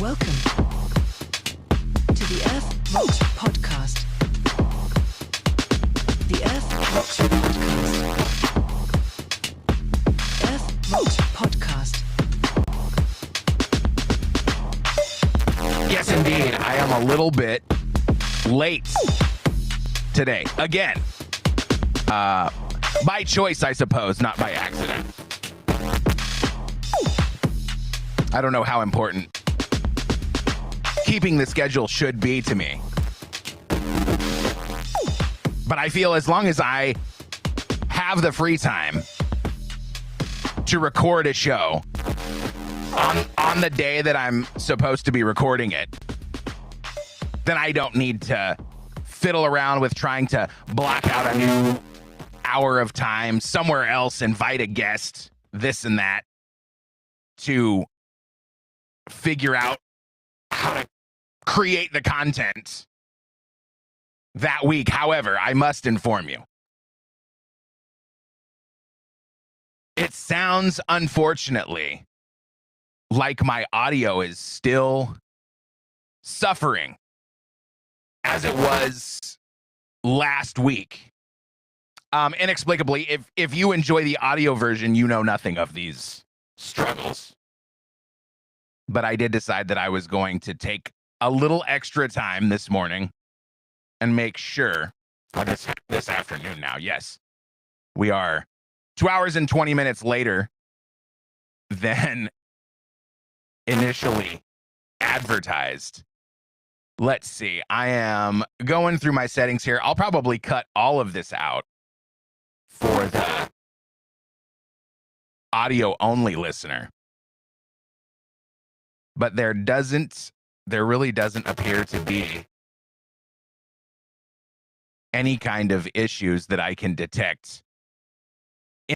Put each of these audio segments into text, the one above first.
Welcome to the earthvox podcast. The earthvox podcast. earthvox podcast. Yes, indeed. I am a little bit late today. Again. By choice, I suppose, not by accident. I don't know how important keeping the schedule should be to me. But I feel as long as I have the free time to record a show on the day that I'm supposed to be recording it, then I don't need to fiddle around with trying to block out a new hour of time somewhere else, invite a guest, this and that, to figure out how to create the content that week. However, I must inform you, it sounds, unfortunately, like my audio is still suffering as it was last week. Inexplicably, if you enjoy the audio version, you know nothing of these struggles. But I did decide that I was going to take a little extra time this morning and make sure, this afternoon now, yes, we are 2 hours and 20 minutes later than initially advertised. Let's see. I am going through my settings here. I'll probably cut all of this out for the audio only listener. But there really doesn't appear to be any kind of issues that I can detect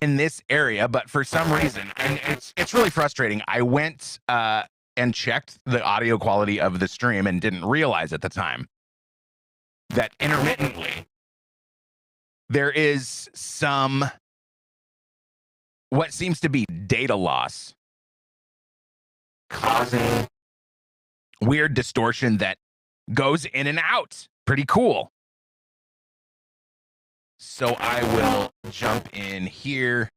in this area. But for some reason, and it's really frustrating, I went and checked the audio quality of the stream and didn't realize at the time that intermittently there is some what seems to be data loss causing weird distortion that goes in and out. Pretty cool. So I will jump in here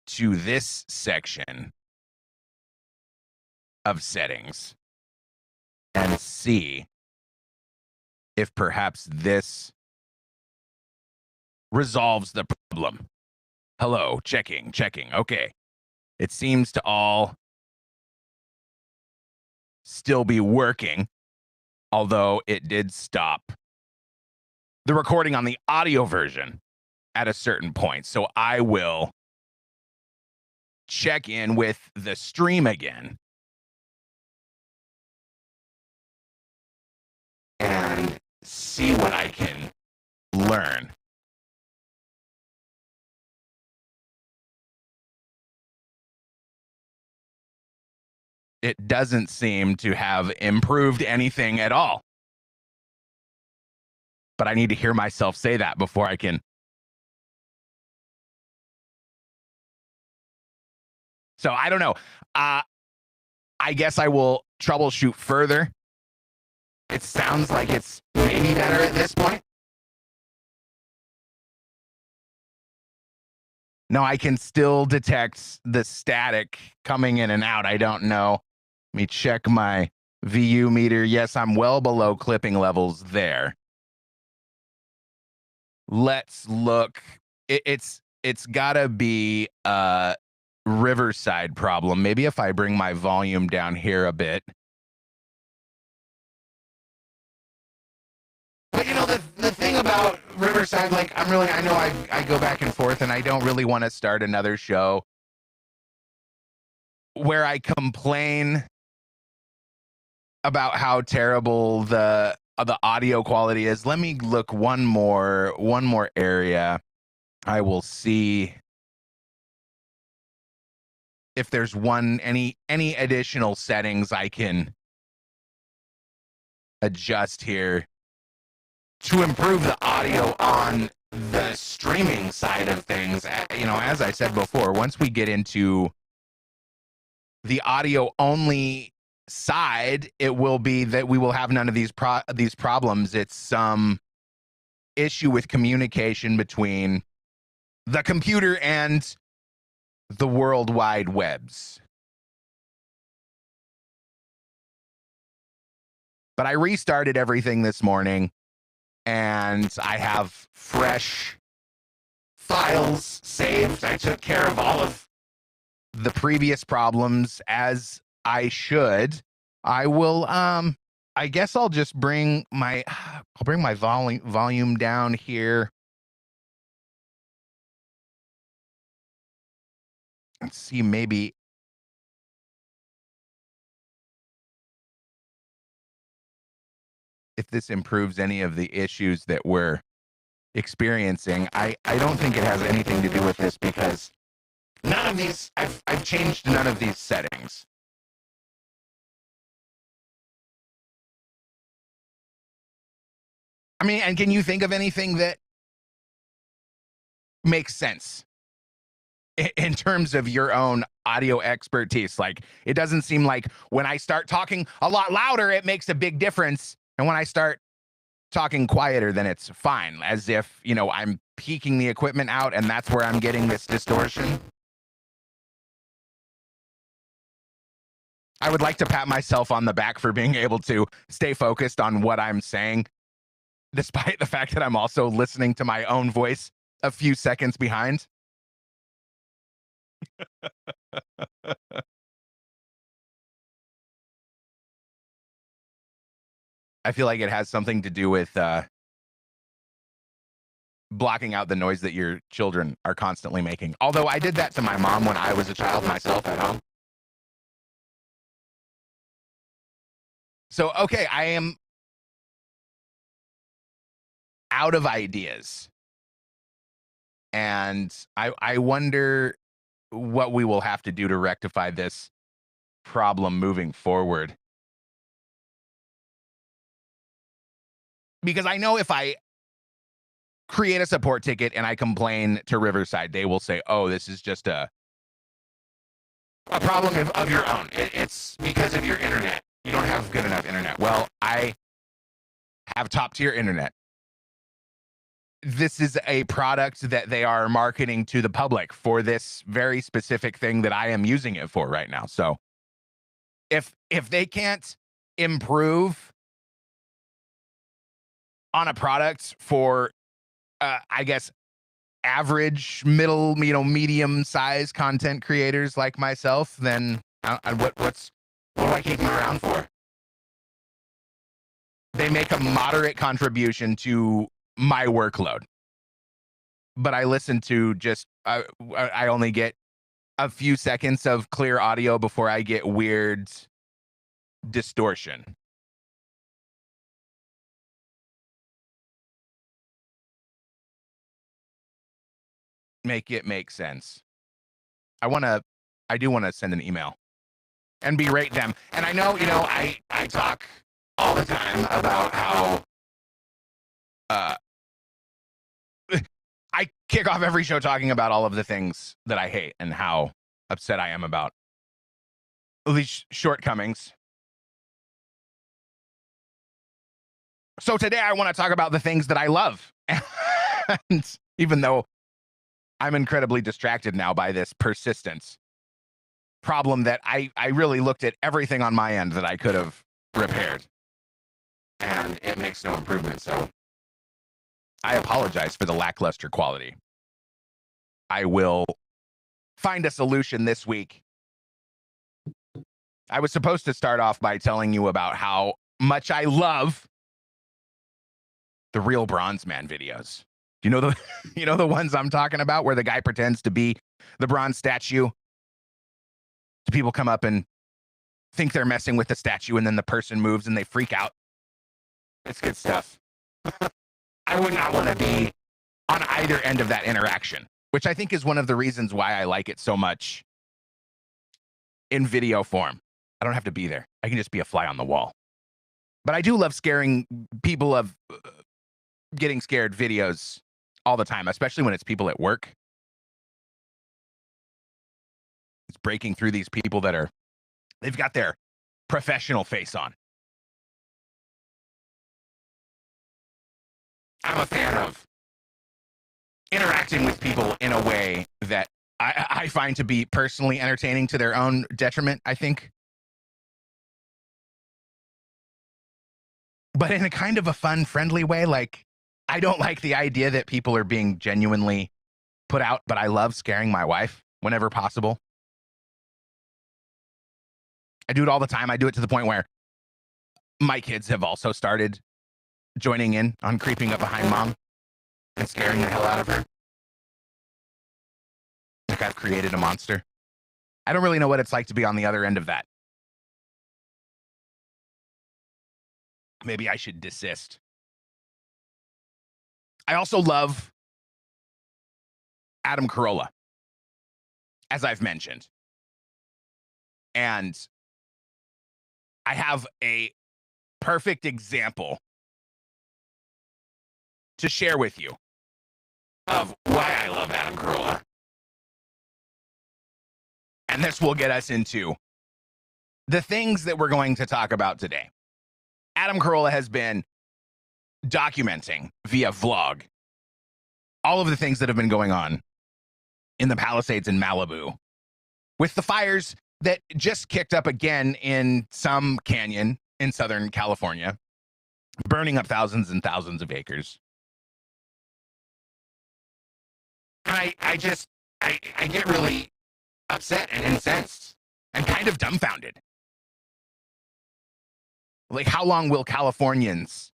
to this section of settings and see if perhaps this resolves the problem. Hello, checking. Okay. It seems to all still be working, although it did stop the recording on the audio version at a certain point. So I will check in with the stream again and see what I can learn. It doesn't seem to have improved anything at all. But I need to hear myself say that before I can. So I don't know. I guess I will troubleshoot further. It sounds like it's maybe better at this point. No, I can still detect the static coming in and out. I don't know. Let me check my VU meter. Yes, I'm well below clipping levels there. Let's look. It's gotta be a Riverside problem. Maybe if I bring my volume down here a bit. But you know, the thing about Riverside, like I know I go back and forth, and I don't really want to start another show where I complain about how terrible the audio quality is. Let me look one more area. I will see if there's any additional settings I can adjust here to improve the audio on the streaming side of things. You know, as I said before, once we get into the audio only side, it will be that we will have none of these problems. It's some issue with communication between the computer and the World Wide Webs. But I restarted everything this morning, and I have fresh files saved. I took care of all of the previous problems as I should. I will I guess I'll just bring my volume down here. Let's see, maybe if this improves any of the issues that we're experiencing. I don't think it has anything to do with this because none of these, I've changed none of these settings. I mean, and can you think of anything that makes sense in terms of your own audio expertise? Like, it doesn't seem like when I start talking a lot louder, it makes a big difference. And when I start talking quieter, then it's fine, as if, you know, I'm peaking the equipment out and that's where I'm getting this distortion. I would like to pat myself on the back for being able to stay focused on what I'm saying, despite the fact that I'm also listening to my own voice a few seconds behind. I feel like it has something to do with blocking out the noise that your children are constantly making. Although I did that to my mom when I was a child myself at home. So, okay, I am out of ideas. And I wonder what we will have to do to rectify this problem moving forward. Because I know if I create a support ticket and I complain to Riverside, they will say, oh, this is just a problem of your own. It's because of your internet. You don't have good enough internet. Well, I have top tier internet. This is a product that they are marketing to the public for this very specific thing that I am using it for right now. So if they can't improve on a product for, I guess, average, middle, medium size content creators like myself, then what do I keep them around for? They make a moderate contribution to my workload, but I listen to just, I only get a few seconds of clear audio before I get weird distortion. Make it make sense. I do want to send an email and berate them. And I know, I talk all the time about how I kick off every show talking about all of the things that I hate and how upset I am about these shortcomings. So today I want to talk about the things that I love. And even though I'm incredibly distracted now by this persistence problem that I really looked at everything on my end that I could have repaired, and it makes no improvement. So I apologize for the lackluster quality. I will find a solution this week. I was supposed to start off by telling you about how much I love the real Bronze Man videos. You know the ones I'm talking about, where the guy pretends to be the bronze statue. People come up and think they're messing with the statue, and then the person moves and they freak out. It's good stuff. I would not want to be on either end of that interaction, which I think is one of the reasons why I like it so much in video form. I don't have to be there. I can just be a fly on the wall. But I do love scaring people of getting scared videos all the time, especially when it's people at work. It's breaking through these people that they've got their professional face on. I'm a fan of interacting with people in a way that I find to be personally entertaining to their own detriment, I think. But in a kind of a fun, friendly way. Like, I don't like the idea that people are being genuinely put out, but I love scaring my wife whenever possible. I do it all the time. I do it to the point where my kids have also started joining in on creeping up behind mom and scaring the hell out of her. Like I've created a monster. I don't really know what it's like to be on the other end of that. Maybe I should desist. I also love Adam Carolla, as I've mentioned. And I have a perfect example to share with you of why I love Adam Carolla. And this will get us into the things that we're going to talk about today. Adam Carolla has been documenting via vlog all of the things that have been going on in the Palisades in Malibu with the fires that just kicked up again in some canyon in Southern California, burning up thousands and thousands of acres. And I get really upset and incensed and kind of dumbfounded. Like, how long will Californians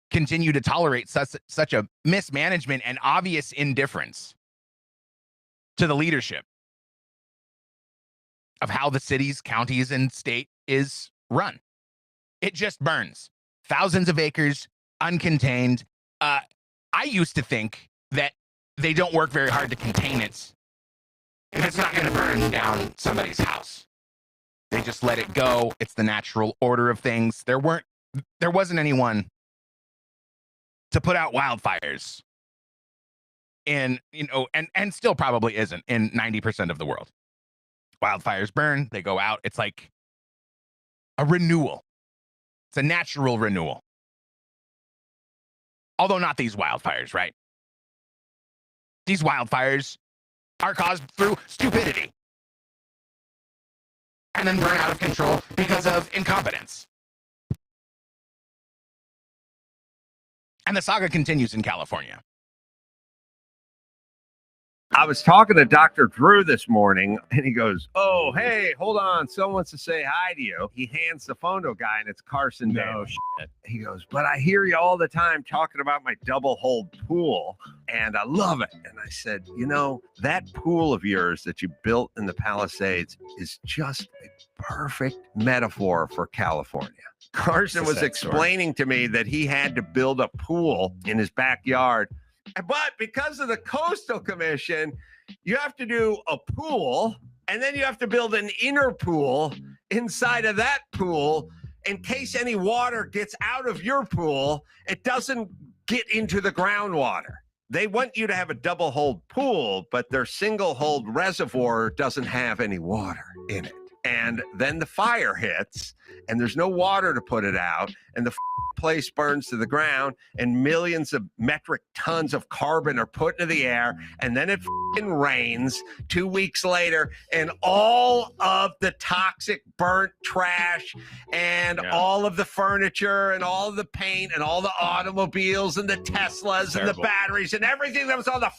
continue to tolerate such a mismanagement and obvious indifference to the leadership of how the cities, counties, and state is run? It just burns. Thousands of acres, uncontained. I used to think that they don't work very hard to contain it if it's not going to burn down somebody's house. They just let it go. It's the natural order of things. There wasn't anyone to put out wildfires in, and still probably isn't in 90% of the world. Wildfires burn, they go out. It's like a renewal. It's a natural renewal. Although not these wildfires, right? These wildfires are caused through stupidity and then burn out of control because of incompetence. And the saga continues in California. I was talking to Dr. Drew this morning, and he goes, "Oh, hey, hold on. Someone wants to say hi to you." He hands the phone to a guy, and it's Carson Daly. Shit. He goes, "But I hear you all the time talking about my double-holed pool, and I love it." And I said, that pool of yours that you built in the Palisades is just a perfect metaphor for California. Carson was explaining to me that he had to build a pool in his backyard. But because of the Coastal Commission, you have to do a pool, and then you have to build an inner pool inside of that pool in case any water gets out of your pool, it doesn't get into the groundwater. They want you to have a double-holed pool, but their single-holed reservoir doesn't have any water in it. And then the fire hits, and there's no water to put it out, and the place burns to the ground, and millions of metric tons of carbon are put into the air, and then it rains 2 weeks later, and all of the toxic burnt trash and all of the furniture and all of the paint and all the automobiles and the Teslas and the batteries and everything that was on the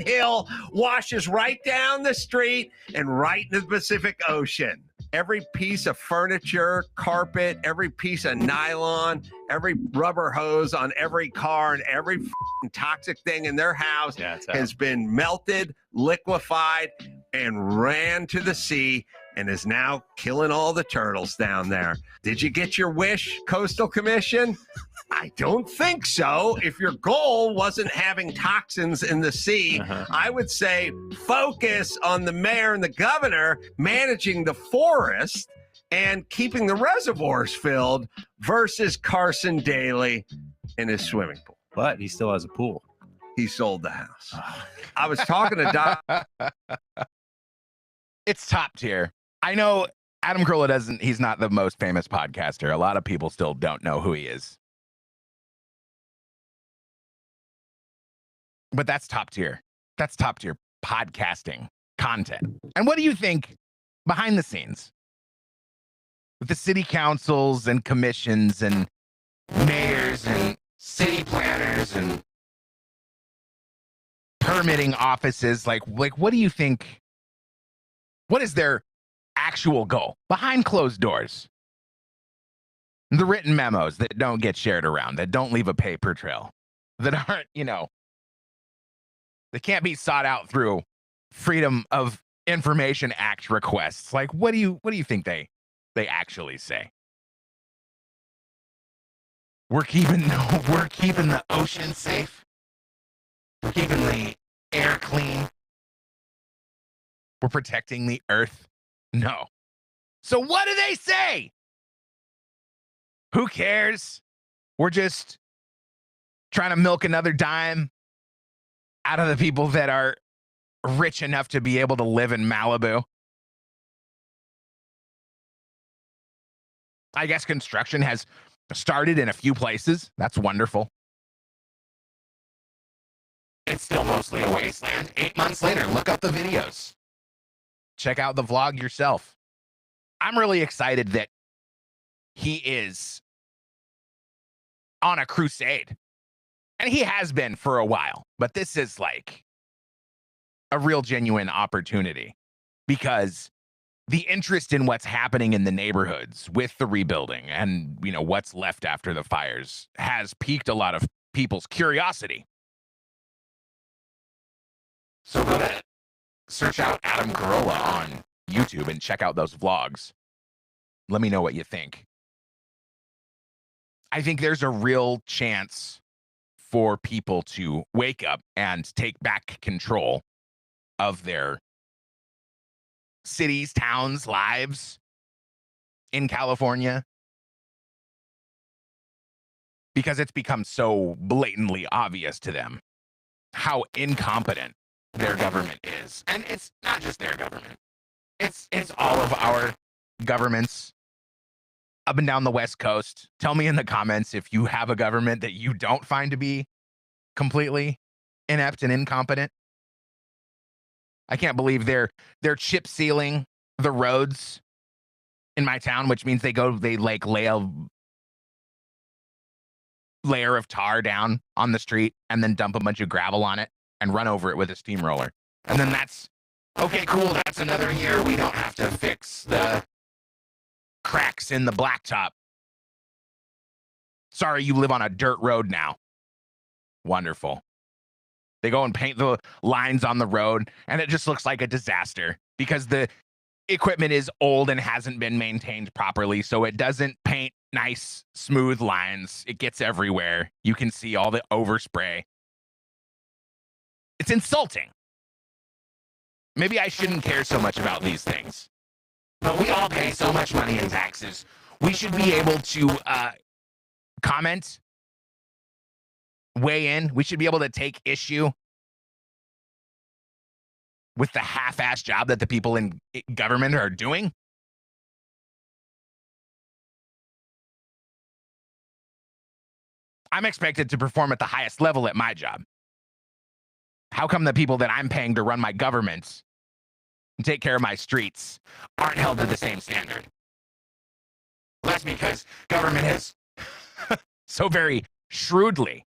hill washes right down the street and right into the Pacific Ocean. Every piece of furniture, carpet, every piece of nylon, every rubber hose on every car, and every toxic thing in their house has been melted, liquefied, and ran to the sea, and is now killing all the turtles down there. Did you get your wish, Coastal Commission? I don't think so. If your goal wasn't having toxins in the sea, I would say focus on the mayor and the governor managing the forest and keeping the reservoirs filled versus Carson Daly in his swimming pool. But he still has a pool. He sold the house. I was talking to Doc. It's top tier. I know Adam Carolla he's not the most famous podcaster. A lot of people still don't know who he is. But that's top tier. That's top tier podcasting content. And what do you think behind the scenes? With the city councils and commissions and mayors and city planners and permitting offices, like what do you think? What is their actual goal behind closed doors? The written memos that don't get shared around, that don't leave a paper trail, that aren't, they can't be sought out through Freedom of Information Act requests. Like, what do you think they actually say? We're keeping the ocean safe. We're keeping the air clean. We're protecting the earth. No. So what do they say? Who cares? We're just trying to milk another dime out of the people that are rich enough to be able to live in Malibu. I guess construction has started in a few places. That's wonderful. It's still mostly a wasteland. 8 months later, look up the videos. Check out the vlog yourself. I'm really excited that he is on a crusade. And he has been for a while. But this is like a real genuine opportunity, because the interest in what's happening in the neighborhoods with the rebuilding and, what's left after the fires has piqued a lot of people's curiosity. So go ahead, search out Adam Carolla on YouTube and check out those vlogs. Let me know what you think. I think there's a real chance for people to wake up and take back control of their cities, towns, lives in California, because it's become so blatantly obvious to them how incompetent their government is. And it's not just their government. It's all of our governments up and down the West Coast. Tell me in the comments if you have a government that you don't find to be completely inept and incompetent. I can't believe they're chip sealing the roads in my town, which means they lay a layer of tar down on the street and then dump a bunch of gravel on it and run over it with a steamroller. And then that's okay, cool. That's another year. We don't have to fix the cracks in the blacktop. Sorry, you live on a dirt road now. Wonderful. They go and paint the lines on the road, and it just looks like a disaster because the equipment is old and hasn't been maintained properly, so it doesn't paint nice, smooth lines. It gets everywhere. You can see all the overspray. It's insulting. Maybe I shouldn't care so much about these things, but we all pay so much money in taxes. We should be able to comment, weigh in. We should be able to take issue with the half-assed job that the people in government are doing. I'm expected to perform at the highest level at my job. How come the people that I'm paying to run my government and take care of my streets aren't held to the same standard? Well, that's because government has so very shrewdly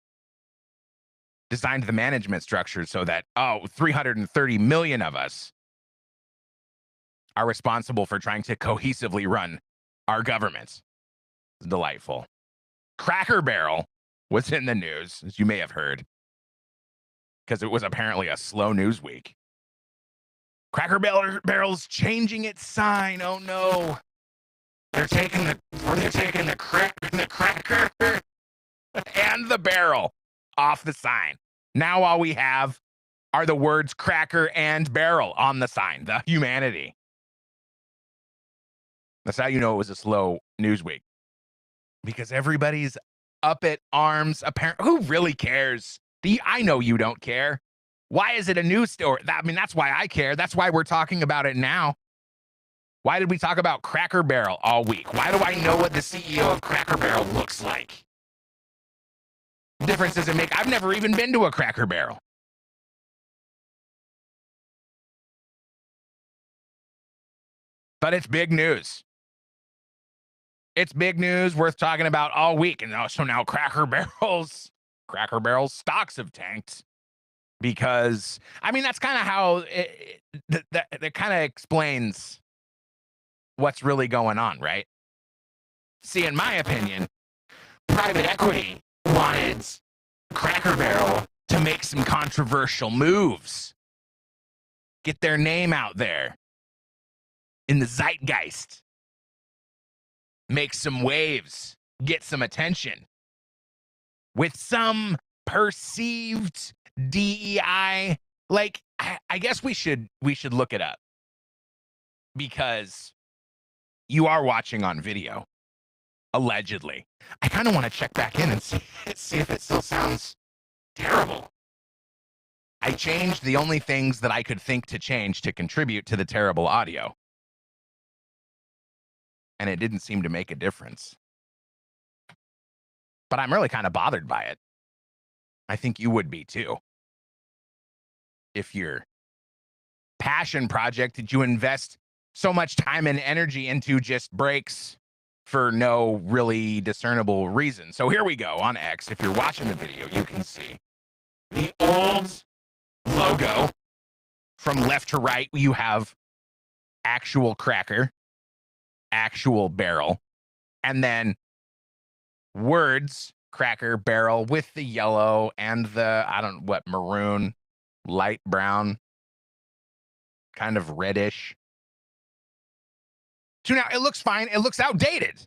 designed the management structure so that, 330 million of us are responsible for trying to cohesively run our governments. It's delightful. Cracker Barrel was in the news, as you may have heard, because it was apparently a slow news week. Cracker Barrel's changing its sign. Oh no. They're taking the cracker and the barrel off the sign. Now all we have are the words cracker and barrel on the sign. The humanity. That's how you know it was a slow news week. Because everybody's up at arms. Apparently, who really cares? I know you don't care. Why is it a news story? That's why I care. That's why we're talking about it now. Why did we talk about Cracker Barrel all week? Why do I know what the CEO of Cracker Barrel looks like? Difference does it make? I've never even been to a Cracker Barrel. But it's big news. It's big news worth talking about all week. And so now Cracker Barrel's stocks have tanked because, I mean, that's kind of how that kind of explains what's really going on, right? See, in my opinion, private equity wanted Cracker Barrel to make some controversial moves, get their name out there in the zeitgeist, make some waves, get some attention with some perceived DEI. Like, I guess we should look it up, because you are watching on video, allegedly. I kind of want to check back in and see if it still sounds terrible. I changed the only things that I could think to change to contribute to the terrible audio, and it didn't seem to make a difference. But I'm really kind of bothered by it. I think you would be too. If your passion project that you invest so much time and energy into just breaks for no really discernible reason. So here we go on X. If you're watching the video, you can see the old logo from left to right. You have actual Cracker, actual Barrel, and then words Cracker Barrel with the yellow and the, maroon, light brown, kind of reddish. So now it looks fine. It looks outdated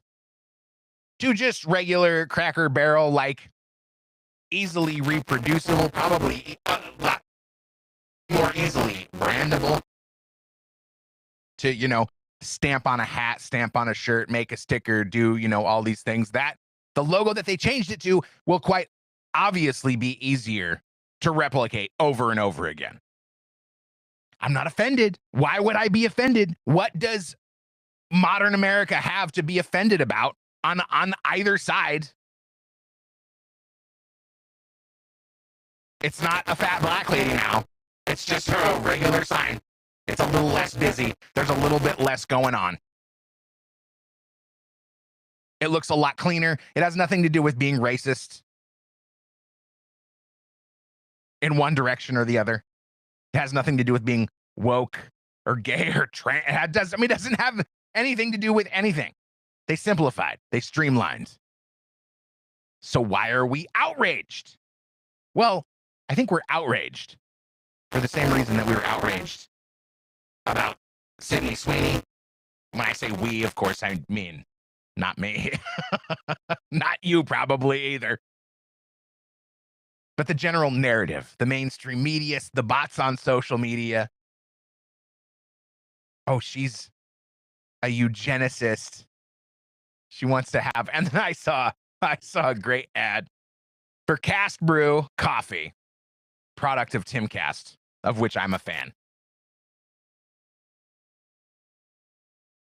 to just regular Cracker Barrel, like easily reproducible, probably a lot more easily brandable to, stamp on a hat, stamp on a shirt, make a sticker, do, all these things. That the logo that they changed it to will quite obviously be easier to replicate over and over again. I'm not offended. Why would I be offended? What does modern America have to be offended about on either side? It's not a fat black lady now. It's just her regular sign. It's a little less busy. There's a little bit less going on. It looks a lot cleaner. It has nothing to do with being racist in one direction or the other. It has nothing to do with being woke or gay or trans. It doesn't have anything to do with anything. They simplified. They streamlined. So why are we outraged? Well, I think we're outraged for the same reason that we were outraged about Sydney Sweeney. When I say we, of course, I mean not me. Not you probably either. But the general narrative, the mainstream media, the bots on social media. Oh, she's a eugenicist. She wants to have, and then I saw a great ad for Cast Brew coffee, product of Timcast, of which I'm a fan.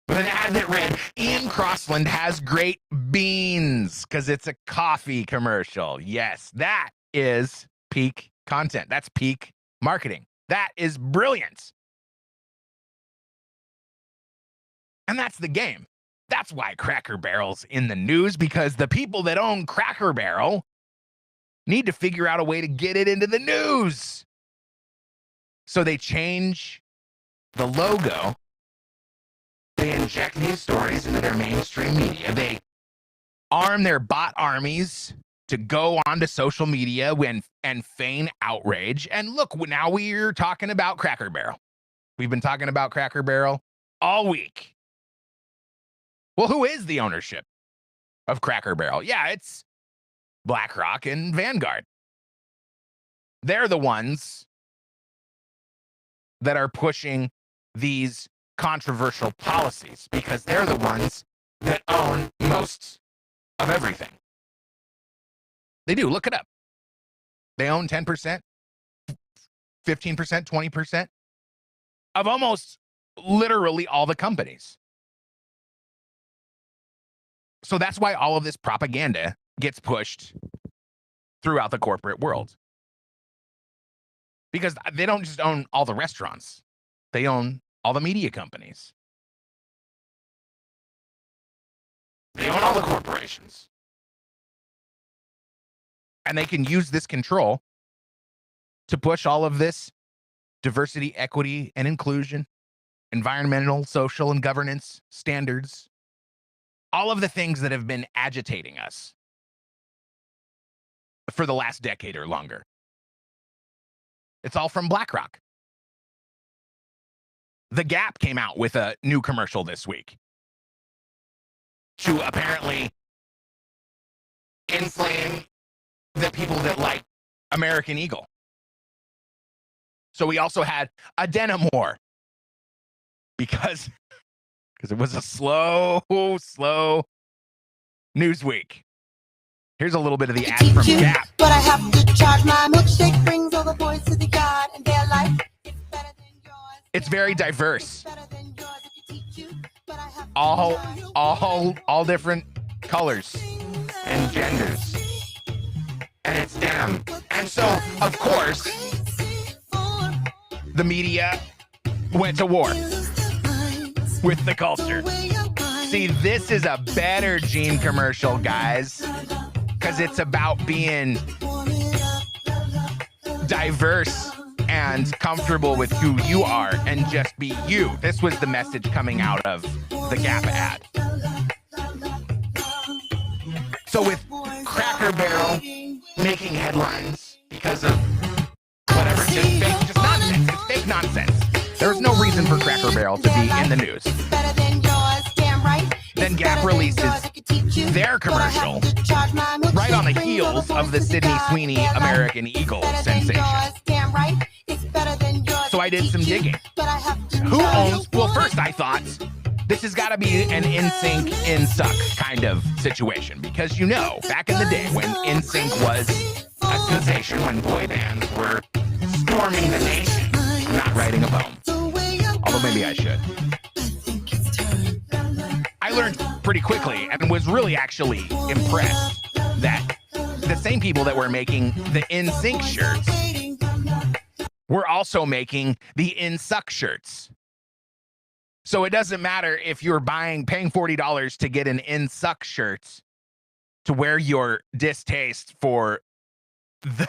But an ad that read, Ian Crossland has great beans, because it's a coffee commercial. Yes, that is peak content. That's peak marketing. That is brilliant. And that's the game. That's why Cracker Barrel's in the news, because the people that own Cracker Barrel need to figure out a way to get it into the news. So they change the logo. They inject these stories into their mainstream media. They arm their bot armies to go onto social media and feign outrage. And look, now we're talking about Cracker Barrel. We've been talking about Cracker Barrel all week. Well, who is the ownership of Cracker Barrel? Yeah, it's Blackrock and Vanguard. They're the ones that are pushing these controversial policies, because they're the ones that own most of everything. They do. Look it up. They own 10%, 15%, 20% of almost literally all the companies. So that's why all of this propaganda gets pushed throughout the corporate world. Because they don't just own all the restaurants. They own all the media companies. They own all the corporations. And they can use this control to push all of this diversity, equity, and inclusion, environmental, social, and governance standards, all of the things that have been agitating us for the last decade or longer. It's all from Blackrock. The Gap came out with a new commercial this week to apparently inflame the people that like American Eagle. So we also had a denim war because it was a slow news week. Here's a little bit of the ad from Gap. But I have to charge. My milkshake brings all the boys to the yard, and their life is better than yours. It's very diverse. Better than yours if you teach you, but I have to All different colors and genders. And it's denim. And so, of course, the media went to war with the culture. See, this is a better jean commercial, guys, because it's about being diverse and comfortable with who you are and just be you. This was the message coming out of the Gap ad. So with Cracker Barrel making headlines because of whatever, just nonsense. It's fake nonsense. There's no reason for Cracker Barrel to be in the news. Then Gap releases their commercial right on the heels of the Sydney Sweeney American Eagle sensation. So I did some digging. Who owns? Well, first I thought this has got to be an NSYNC, NSUCK kind of situation because back in the day when NSYNC was a sensation, when boy bands were storming the nation. I'm not writing a poem, although maybe I should. I learned pretty quickly and was really actually impressed that the same people that were making the NSYNC shirts were also making the NSUCK shirts. So it doesn't matter if you're paying $40 to get an NSUCK shirt to wear your distaste for the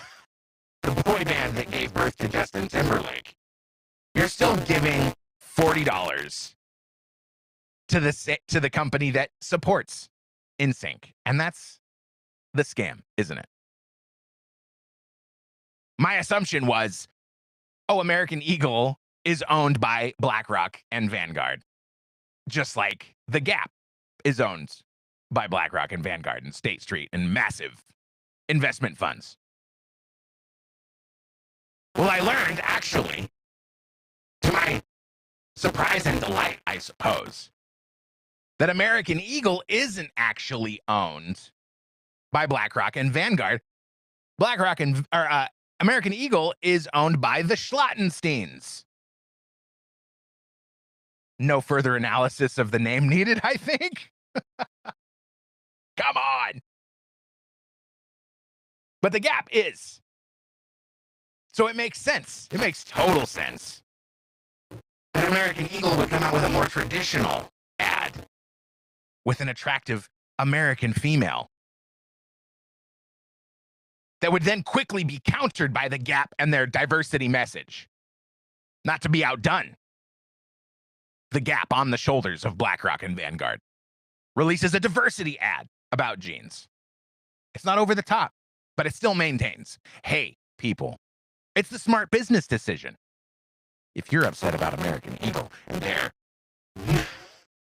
boy band that gave birth to Justin Timberlake. You're still giving $40 to the company that supports NSYNC. And that's the scam, isn't it? My assumption was, American Eagle is owned by Blackrock and Vanguard, just like the Gap is owned by Blackrock and Vanguard and State Street and massive investment funds. Well, I learned, actually, to my surprise and delight, I suppose, that American Eagle isn't actually owned by Blackrock and Vanguard. American Eagle is owned by the Schlottensteins. No further analysis of the name needed, I think. Come on. But the Gap is. So it makes sense. It makes total sense that American Eagle would come out with a more traditional ad with an attractive American female that would then quickly be countered by the Gap and their diversity message. Not to be outdone, the Gap, on the shoulders of Blackrock and Vanguard, releases a diversity ad about jeans. It's not over the top, but it still maintains, hey, people, it's the smart business decision. If you're upset about American Eagle and their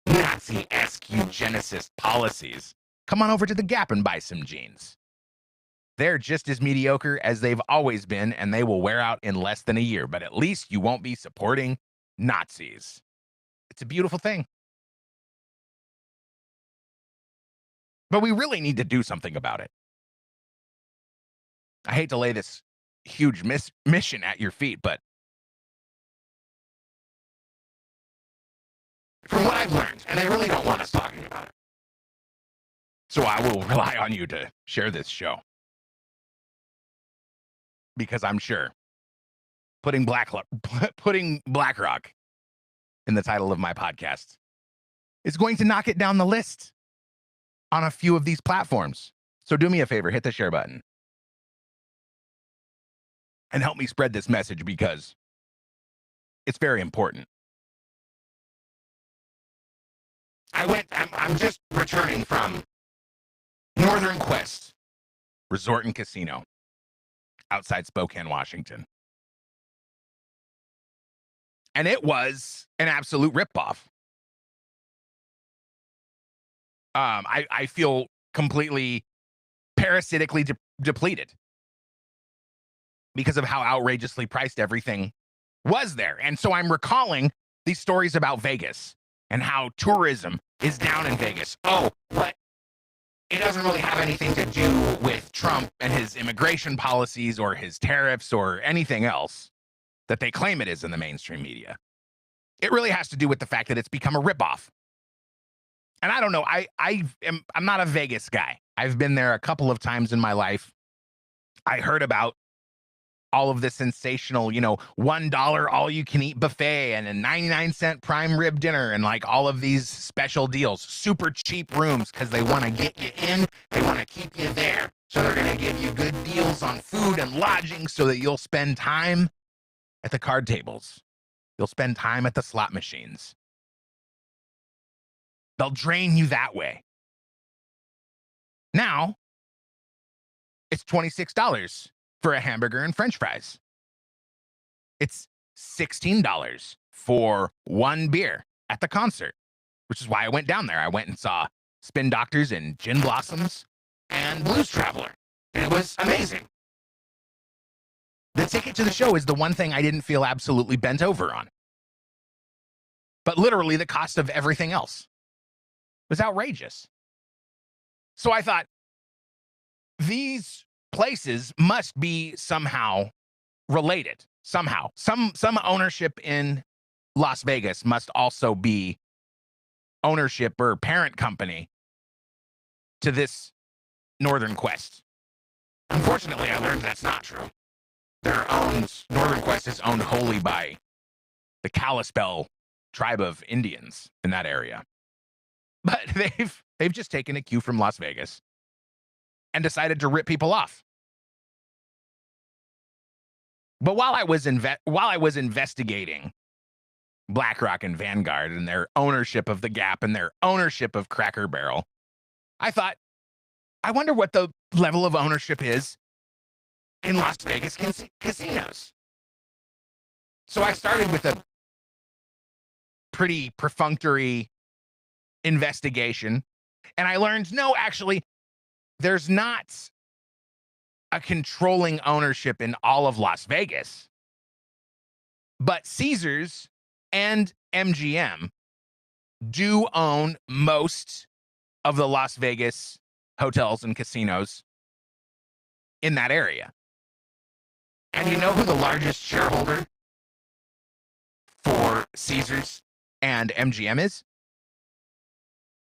Nazi-esque eugenicist policies, come on over to the Gap and buy some jeans. They're just as mediocre as they've always been, and they will wear out in less than a year, but at least you won't be supporting Nazis. It's a beautiful thing. But we really need to do something about it. I hate to lay this huge mission at your feet, but from what I've learned, and I really don't want us talking about it, So I will rely on you to share this show. Because I'm sure putting Blackrock in the title of my podcast is going to knock it down the list on a few of these platforms. So do me a favor, hit the share button and help me spread this message because it's very important. I'm just returning from Northern Quest Resort and Casino outside Spokane, Washington. And it was an absolute ripoff. I feel completely parasitically depleted because of how outrageously priced everything was there. And so I'm recalling these stories about Vegas and how tourism is down in Vegas. Oh, but it doesn't really have anything to do with Trump and his immigration policies or his tariffs or anything else that they claim it is in the mainstream media. It really has to do with the fact that it's become a ripoff. And I don't know, I'm not a Vegas guy. I've been there a couple of times in my life. I heard about all of the sensational, $1 all-you-can-eat buffet and a 99-cent prime rib dinner and like all of these special deals, super cheap rooms because they want to get you in, they want to keep you there. So they're going to give you good deals on food and lodging so that you'll spend time at the card tables. You'll spend time at the slot machines. They'll drain you that way. Now, it's $26 for a hamburger and french fries. It's $16 for one beer at the concert, which is why I went down there. I went and saw Spin Doctors and Gin Blossoms and Blues Traveler. It was amazing. The ticket to the show is the one thing I didn't feel absolutely bent over on. But literally the cost of everything else was outrageous. So I thought, these places must be somehow related. Somehow. Some ownership in Las Vegas must also be ownership or parent company to this Northern Quest. Unfortunately, I learned that's not true. Northern Quest is owned wholly by the Kalispel tribe of Indians in that area. But they've just taken a cue from Las Vegas and decided to rip people off. But while I was investigating Blackrock and Vanguard and their ownership of the Gap and their ownership of Cracker Barrel, I thought, I wonder what the level of ownership is in Las Vegas casinos. So I started with a pretty perfunctory investigation, and I learned, no, actually, there's not a controlling ownership in all of Las Vegas, but Caesars and MGM do own most of the Las Vegas hotels and casinos in that area. And you know who the largest shareholder for Caesars and MGM is?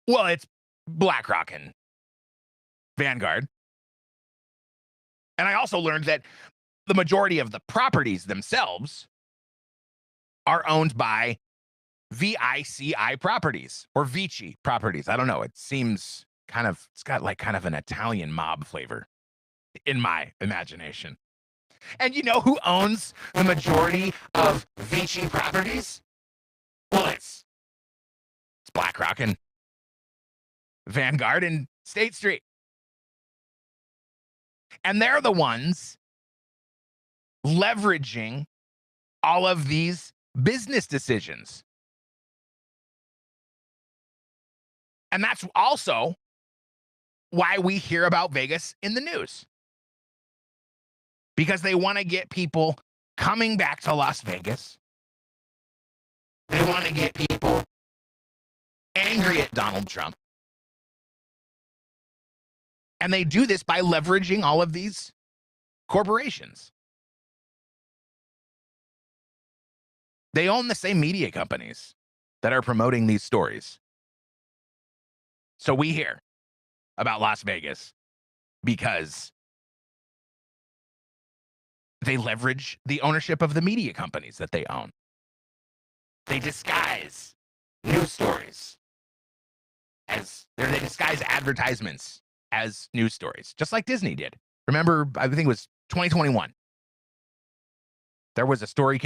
Well, it's Blackrock and Vanguard. And I also learned that the majority of the properties themselves are owned by VICI properties or Vici properties. I don't know. It seems it's got like kind of an Italian mob flavor in my imagination. And you know who owns the majority of Vici properties? Well, it's Blackrock and Vanguard and State Street. And they're the ones leveraging all of these business decisions. And that's also why we hear about Vegas in the news. Because they want to get people coming back to Las Vegas. They want to get people angry at Donald Trump. And they do this by leveraging all of these corporations. They own the same media companies that are promoting these stories. So we hear about Las Vegas because they leverage the ownership of the media companies that they own. They disguise news stories they disguise advertisements as news stories, just like Disney did. Remember, I think it was 2021. There was a story that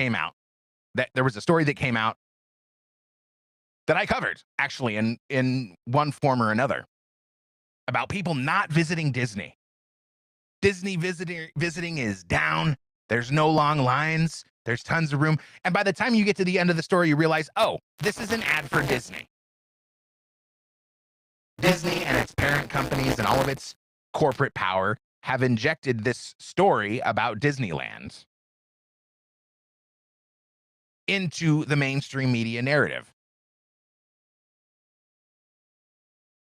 came out that I covered, actually, in one form or another, about people not visiting Disney. Disney visiting is down. There's no long lines. There's tons of room. And by the time you get to the end of the story, you realize, oh, this is an ad for Disney. Disney and its parent companies and all of its corporate power have injected this story about Disneyland into the mainstream media narrative.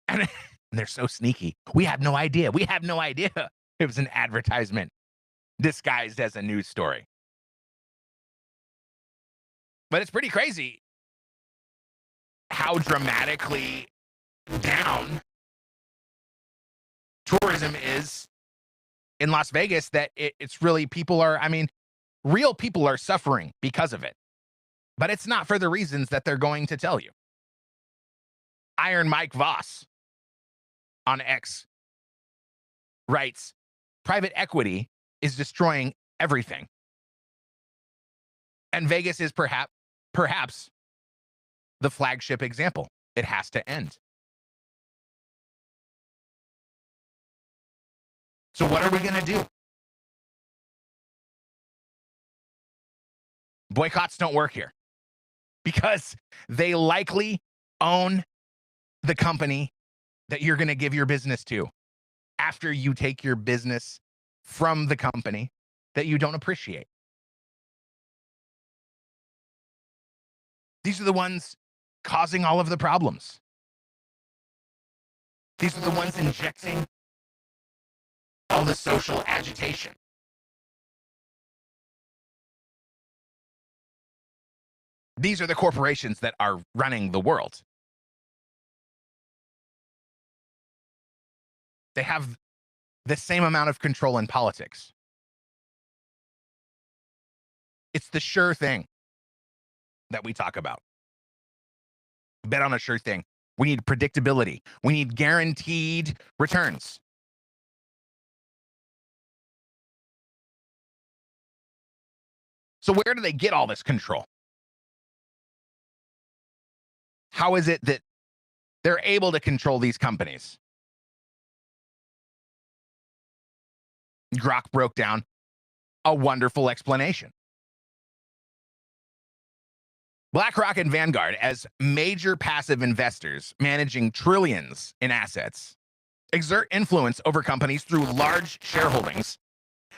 And they're so sneaky. We had no idea. It was an advertisement disguised as a news story. But it's pretty crazy how dramatically down tourism is in Las Vegas, that it's really real people are suffering because of it. But it's not for the reasons that they're going to tell you. Iron Mike Voss on X writes, private equity is destroying everything. And Vegas is perhaps the flagship example. It has to end. So what are we going to do? Boycotts don't work here because they likely own the company that you're going to give your business to after you take your business from the company that you don't appreciate. These are the ones causing all of the problems. These are the ones injecting all the social agitation. These are the corporations that are running the world. They have the same amount of control in politics. It's the sure thing that we talk about. Bet on a sure thing. We need predictability. We need guaranteed returns. So where do they get all this control? How is it that they're able to control these companies? Grok broke down a wonderful explanation. Blackrock and Vanguard, as major passive investors managing trillions in assets, exert influence over companies through large shareholdings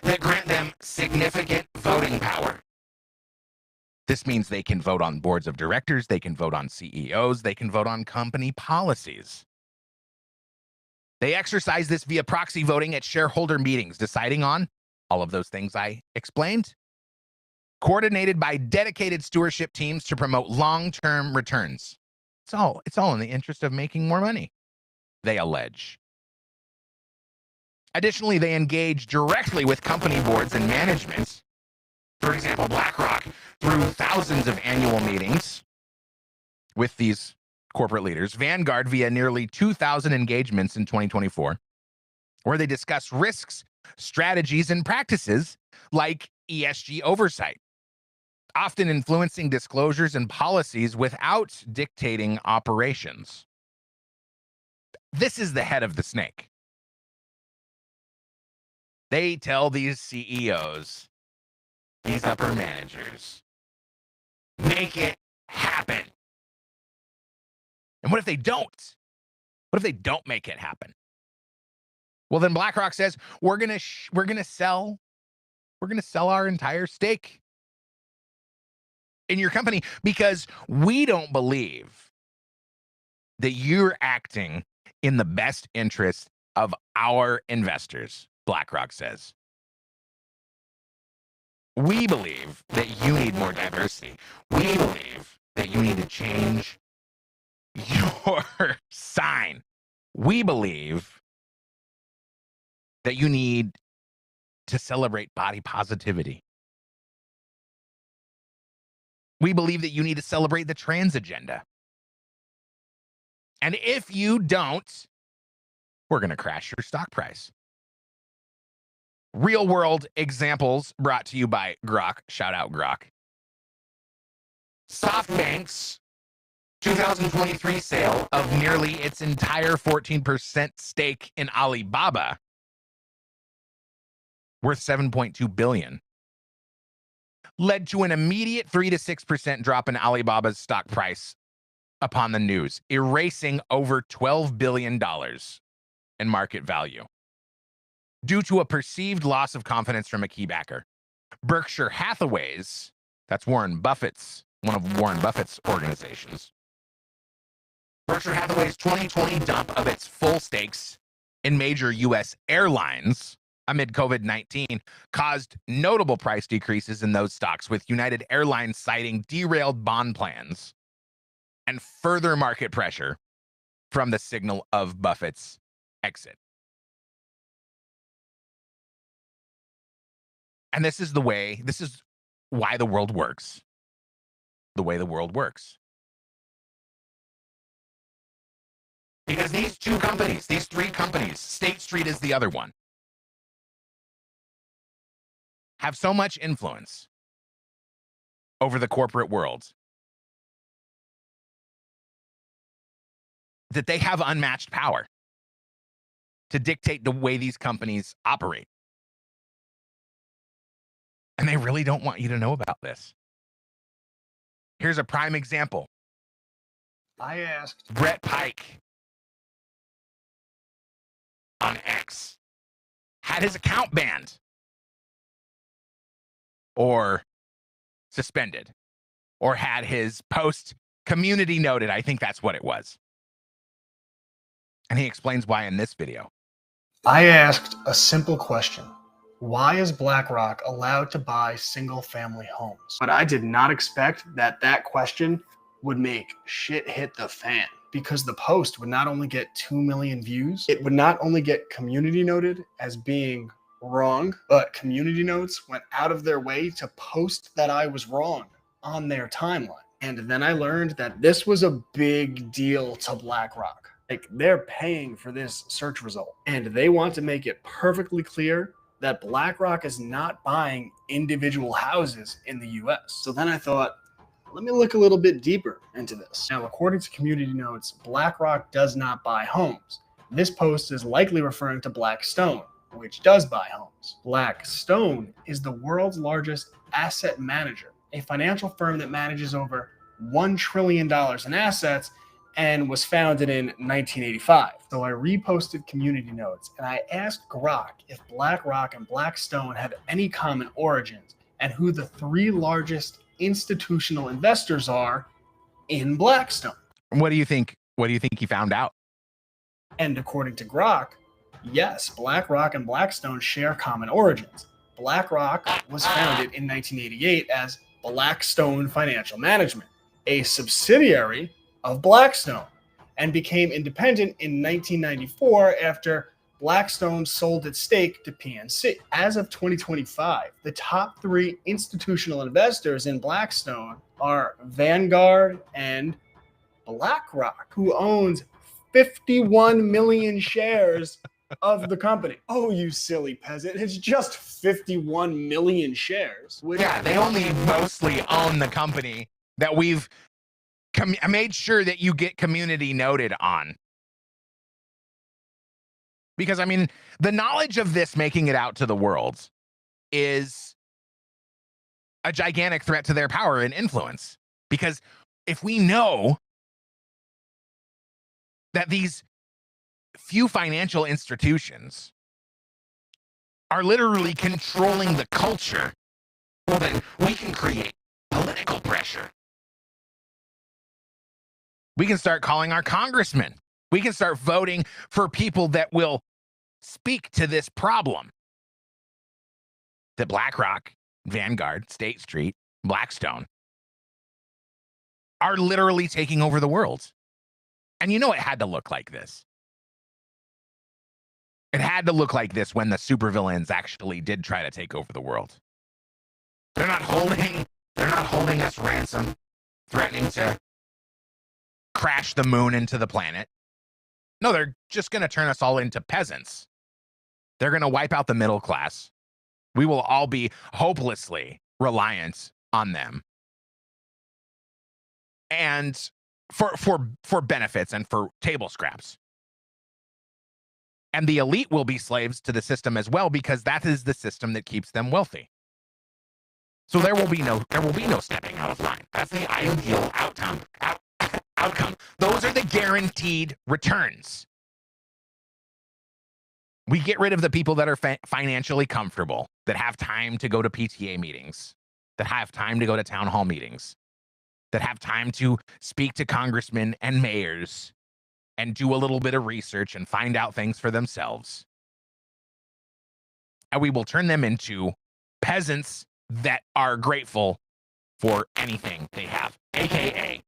that grant them significant voting power. This means they can vote on boards of directors, they can vote on CEOs, they can vote on company policies. They exercise this via proxy voting at shareholder meetings, deciding on all of those things I explained, coordinated by dedicated stewardship teams to promote long-term returns. It's all in the interest of making more money, they allege. Additionally, they engage directly with company boards and management. For example, Blackrock, through thousands of annual meetings with these corporate leaders. Vanguard via nearly 2,000 engagements in 2024, where they discuss risks, strategies, and practices like ESG oversight, often influencing disclosures and policies without dictating operations. This is the head of the snake. They tell these CEOs, these upper managers, make it happen. And what if they don't? What if they don't make it happen? Well, then BlackRock says, we're going to sell our entire stake in your company because we don't believe that you're acting in the best interest of our investors, BlackRock says. We believe that you need more diversity. We believe that you need to change your sign. We believe that you need to celebrate body positivity. We believe that you need to celebrate the trans agenda. And if you don't, we're going to crash your stock price. Real world examples brought to you by Grok. Shout out Grok. SoftBank's 2023 sale of nearly its entire 14% stake in Alibaba, worth $7.2 billion, led to an immediate 3 to 6% drop in Alibaba's stock price upon the news, erasing over $12 billion in market value due to a perceived loss of confidence from a key backer. Berkshire Hathaway's, that's one of Warren Buffett's organizations, Berkshire Hathaway's 2020 dump of its full stakes in major U.S. airlines amid COVID-19 caused notable price decreases in those stocks, with United Airlines citing derailed bond plans and further market pressure from the signal of Buffett's exit. And this is why the world works. The way the world works. Because these three companies, State Street is the other one, have so much influence over the corporate world that they have unmatched power to dictate the way these companies operate. And they really don't want you to know about this. Here's a prime example. I asked Brett Pike on X had his account banned or suspended, or had his post community noted. I think that's what it was. And he explains why in this video. I asked a simple question. Why is Blackrock allowed to buy single-family homes? But I did not expect that question would make shit hit the fan, because the post would not only get 2 million views, it would not only get community noted as being wrong, but community notes went out of their way to post that I was wrong on their timeline. And then I learned that this was a big deal to Blackrock. Like, they're paying for this search result, and they want to make it perfectly clear that Blackrock is not buying individual houses in the US. So then I thought, let me look a little bit deeper into this. Now, according to community notes, Blackrock does not buy homes. This post is likely referring to Blackstone, which does buy homes. Blackstone is the world's largest asset manager, a financial firm that manages over $1 trillion in assets and was founded in 1985. So I reposted community notes and I asked Grok if Blackrock and Blackstone have any common origins and who the 3 largest institutional investors are in Blackstone. What do you think? What do you think he found out? And according to Grok, yes, Blackrock and Blackstone share common origins. Blackrock was founded in 1988 as Blackstone Financial Management, a subsidiary of Blackstone, and became independent in 1994 after Blackstone sold its stake to PNC. As of 2025, the top 3 institutional investors in Blackstone are Vanguard and BlackRock, who owns 51 million shares of the company. Oh, you silly peasant. It's just 51 million shares. Yeah, they only mostly own the company that we've made sure that you get community noted on. Because, I mean, the knowledge of this making it out to the world is a gigantic threat to their power and influence. Because if we know that these few financial institutions are literally controlling the culture, well, then we can create political pressure. We can start calling our congressmen. We can start voting for people that will speak to this problem that BlackRock, Vanguard, State Street, Blackstone are literally taking over the world. And you know it had to look like this. It had to look like this when the supervillains actually did try to take over the world. They're not holding us ransom, threatening to crash the moon into the planet. No, they're just going to turn us all into peasants. They're going to wipe out the middle class. We will all be hopelessly reliant on them. And for benefits and for table scraps. And the elite will be slaves to the system as well, because that is the system that keeps them wealthy. So there will be no stepping out of line. That's the ideal outcome. Those are the guaranteed returns. We get rid of the people that are financially comfortable, that have time to go to PTA meetings, that have time to go to town hall meetings, that have time to speak to congressmen and mayors and do a little bit of research and find out things for themselves. And we will turn them into peasants that are grateful for anything they have, AKA,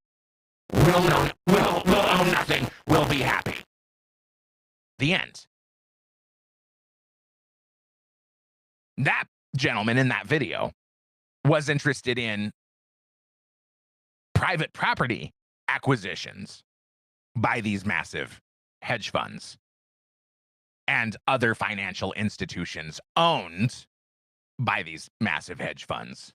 we'll own nothing, we'll be happy. The end. That gentleman in that video was interested in private property acquisitions by these massive hedge funds and other financial institutions owned by these massive hedge funds.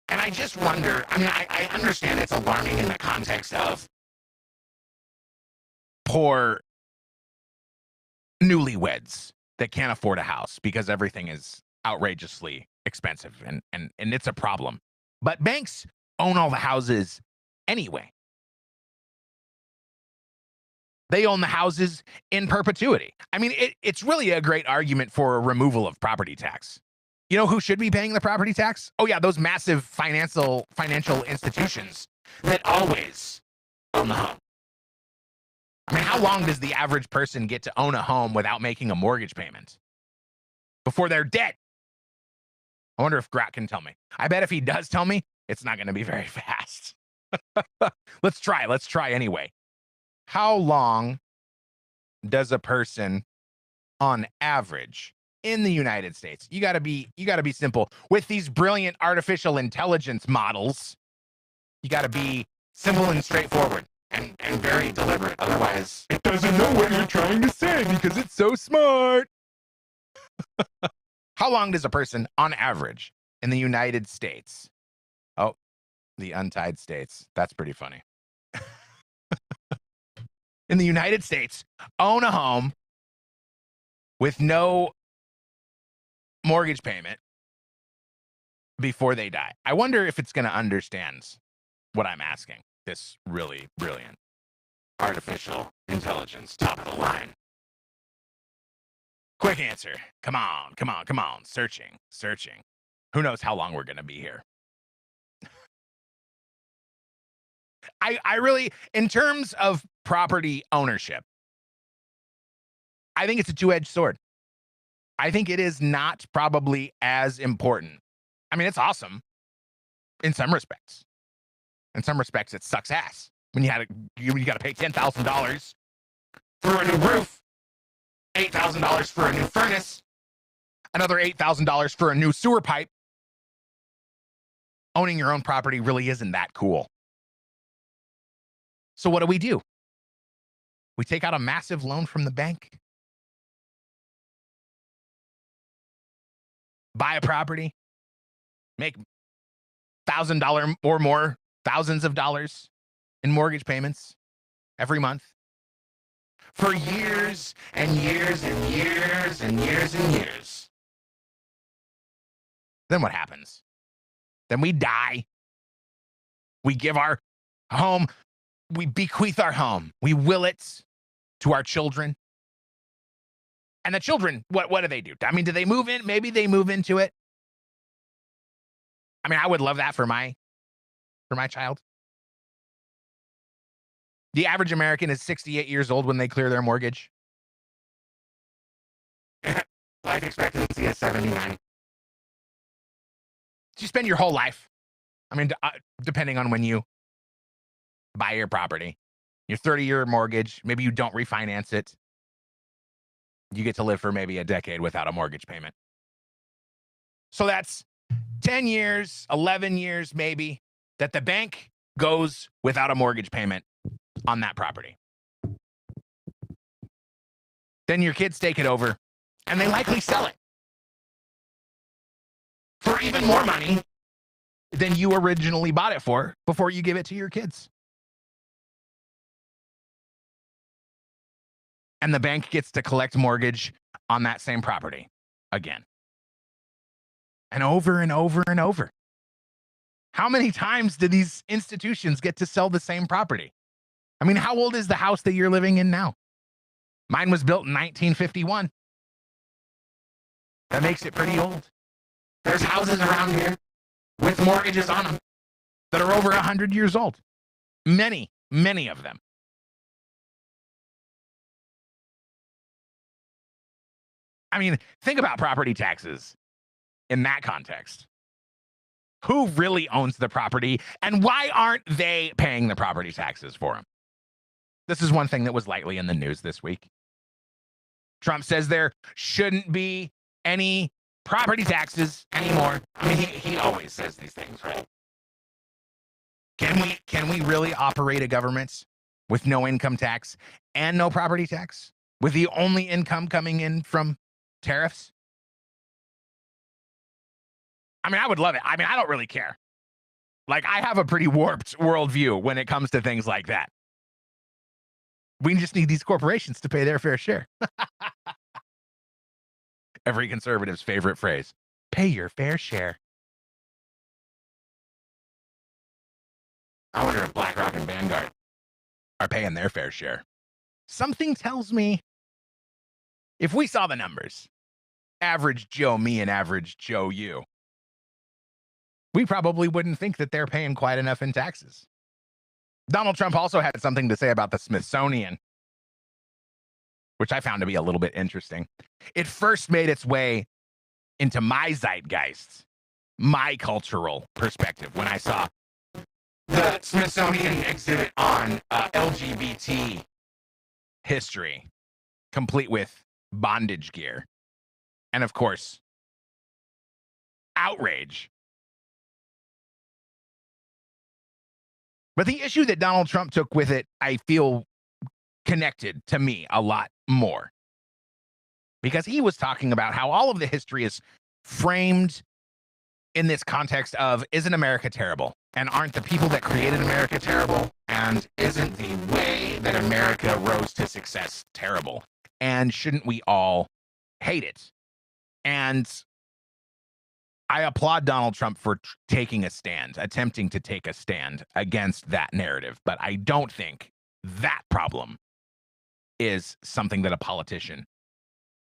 And I just wonder, I mean, I understand it's alarming in the context of poor newlyweds that can't afford a house because everything is outrageously expensive and it's a problem. But banks own all the houses anyway. They own the houses in perpetuity. I mean, it's really a great argument for a removal of property tax. You know who should be paying the property tax? Oh yeah, those massive financial institutions that always own the home. I mean, how long does the average person get to own a home without making a mortgage payment before they're dead? I wonder if Grat can tell me. I bet if he does tell me, it's not going to be very fast. Let's try anyway. How long does a person on average in the United States? You got to be simple with these brilliant artificial intelligence models. You got to be simple and straightforward and very deliberate. Otherwise, it doesn't know what you're trying to say because it's so smart. How long does a person on average in the United States? Oh, the untied states. That's pretty funny. In the United States, own a home with no mortgage payment before they die. I wonder if it's going to understand what I'm asking. This really brilliant artificial intelligence, top of the line. Quick answer. Come on. Searching. Who knows how long we're going to be here? I really, in terms of property ownership, I think it's a two-edged sword. I think it is not probably as important. I mean, it's awesome in some respects. In some respects, it sucks ass when you got to pay $10,000 for a new roof, $8,000 for a new furnace, another $8,000 for a new sewer pipe. Owning your own property really isn't that cool. So what do? We take out a massive loan from the bank, buy a property, make $1,000 or more, thousands of dollars in mortgage payments every month for years and years and years and years and years. Then what happens? Then we die. We give our home, we bequeath our home. We will it to our children. And the children, what do they do? I mean, do they move in? Maybe they move into it. I mean, I would love that for my child. The average American is 68 years old when they clear their mortgage. Life expectancy is 79. You spend your whole life. I mean, depending on when you buy your property. Your 30-year mortgage, maybe you don't refinance it. You get to live for maybe a decade without a mortgage payment. So that's 10 years, 11 years maybe, that the bank goes without a mortgage payment on that property. Then your kids take it over, and they likely sell it for even more money than you originally bought it for before you give it to your kids. And the bank gets to collect mortgage on that same property again. And over and over and over. How many times do these institutions get to sell the same property? I mean, how old is the house that you're living in now? Mine was built in 1951. That makes it pretty old. There's houses around here with mortgages on them that are over 100 years old. Many, many of them. I mean, think about property taxes in that context. Who really owns the property, and why aren't they paying the property taxes for them? This is one thing that was lightly in the news this week. Trump says there shouldn't be any property taxes anymore. I mean, he always says these things, right? Can we really operate a government with no income tax and no property tax, with the only income coming in from tariffs? I mean, I would love it. I mean, I don't really care. Like, I have a pretty warped worldview when it comes to things like that. We just need these corporations to pay their fair share. Every conservative's favorite phrase, pay your fair share. I wonder if Blackrock and Vanguard are paying their fair share. Something tells me if we saw the numbers, average Joe me and average Joe you, we probably wouldn't think that they're paying quite enough in taxes. Donald Trump also had something to say about the Smithsonian, which I found to be a little bit interesting. It first made its way into my zeitgeist, my cultural perspective, when I saw the Smithsonian exhibit on LGBT history, complete with bondage gear. And of course, outrage. But the issue that Donald Trump took with it, I feel connected to me a lot more. Because he was talking about how all of the history is framed in this context of, isn't America terrible? And aren't the people that created America terrible? And isn't the way that America rose to success terrible? And shouldn't we all hate it? And I applaud Donald Trump for taking a stand, attempting to take a stand against that narrative. But I don't think that problem is something that a politician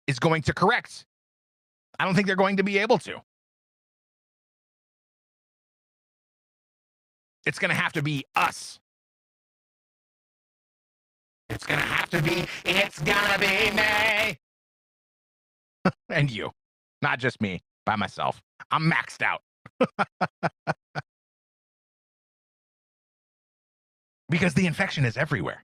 is going to correct. I don't think they're going to be able to. It's going to have to be us. It's going to have to be, it's going to be me. And you, not just me, by myself. I'm maxed out. Because the infection is everywhere.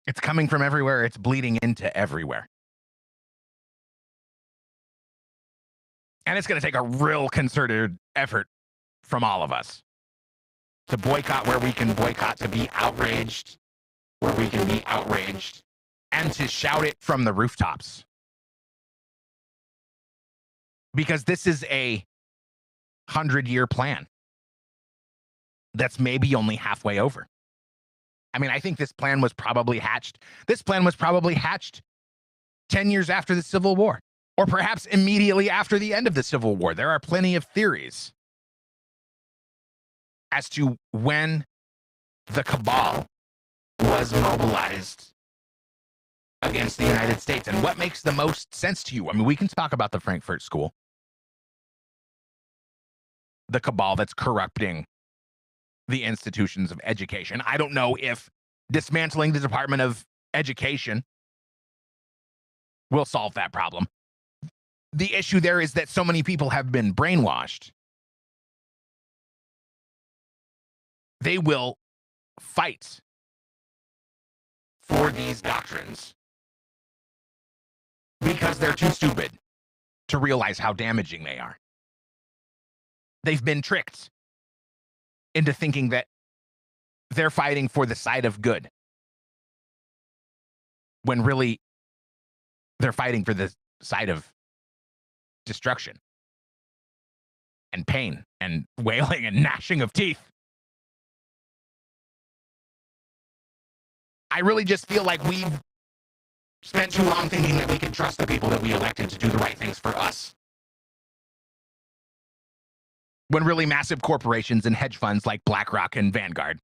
It's coming from everywhere. It's bleeding into everywhere. And it's going to take a real concerted effort from all of us to boycott where we can boycott, to be outraged where we can be outraged, and to shout it from the rooftops. Because this is a 100-year plan that's maybe only halfway over. I mean, I think this plan was probably hatched. This plan was probably hatched 10 years after the Civil War, or perhaps immediately after the end of the Civil War. There are plenty of theories as to when the cabal was mobilized against the United States and what makes the most sense to you. I mean, we can talk about the Frankfurt School, the cabal that's corrupting the institutions of education. I don't know if dismantling the Department of Education will solve that problem. The issue there is that so many people have been brainwashed. They will fight for these doctrines because they're too stupid to realize how damaging they are. They've been tricked into thinking that they're fighting for the side of good, when really they're fighting for the side of destruction and pain and wailing and gnashing of teeth. I really just feel like we've spent too long thinking that we can trust the people that we elected to do the right things for us, when really massive corporations and hedge funds like BlackRock and Vanguard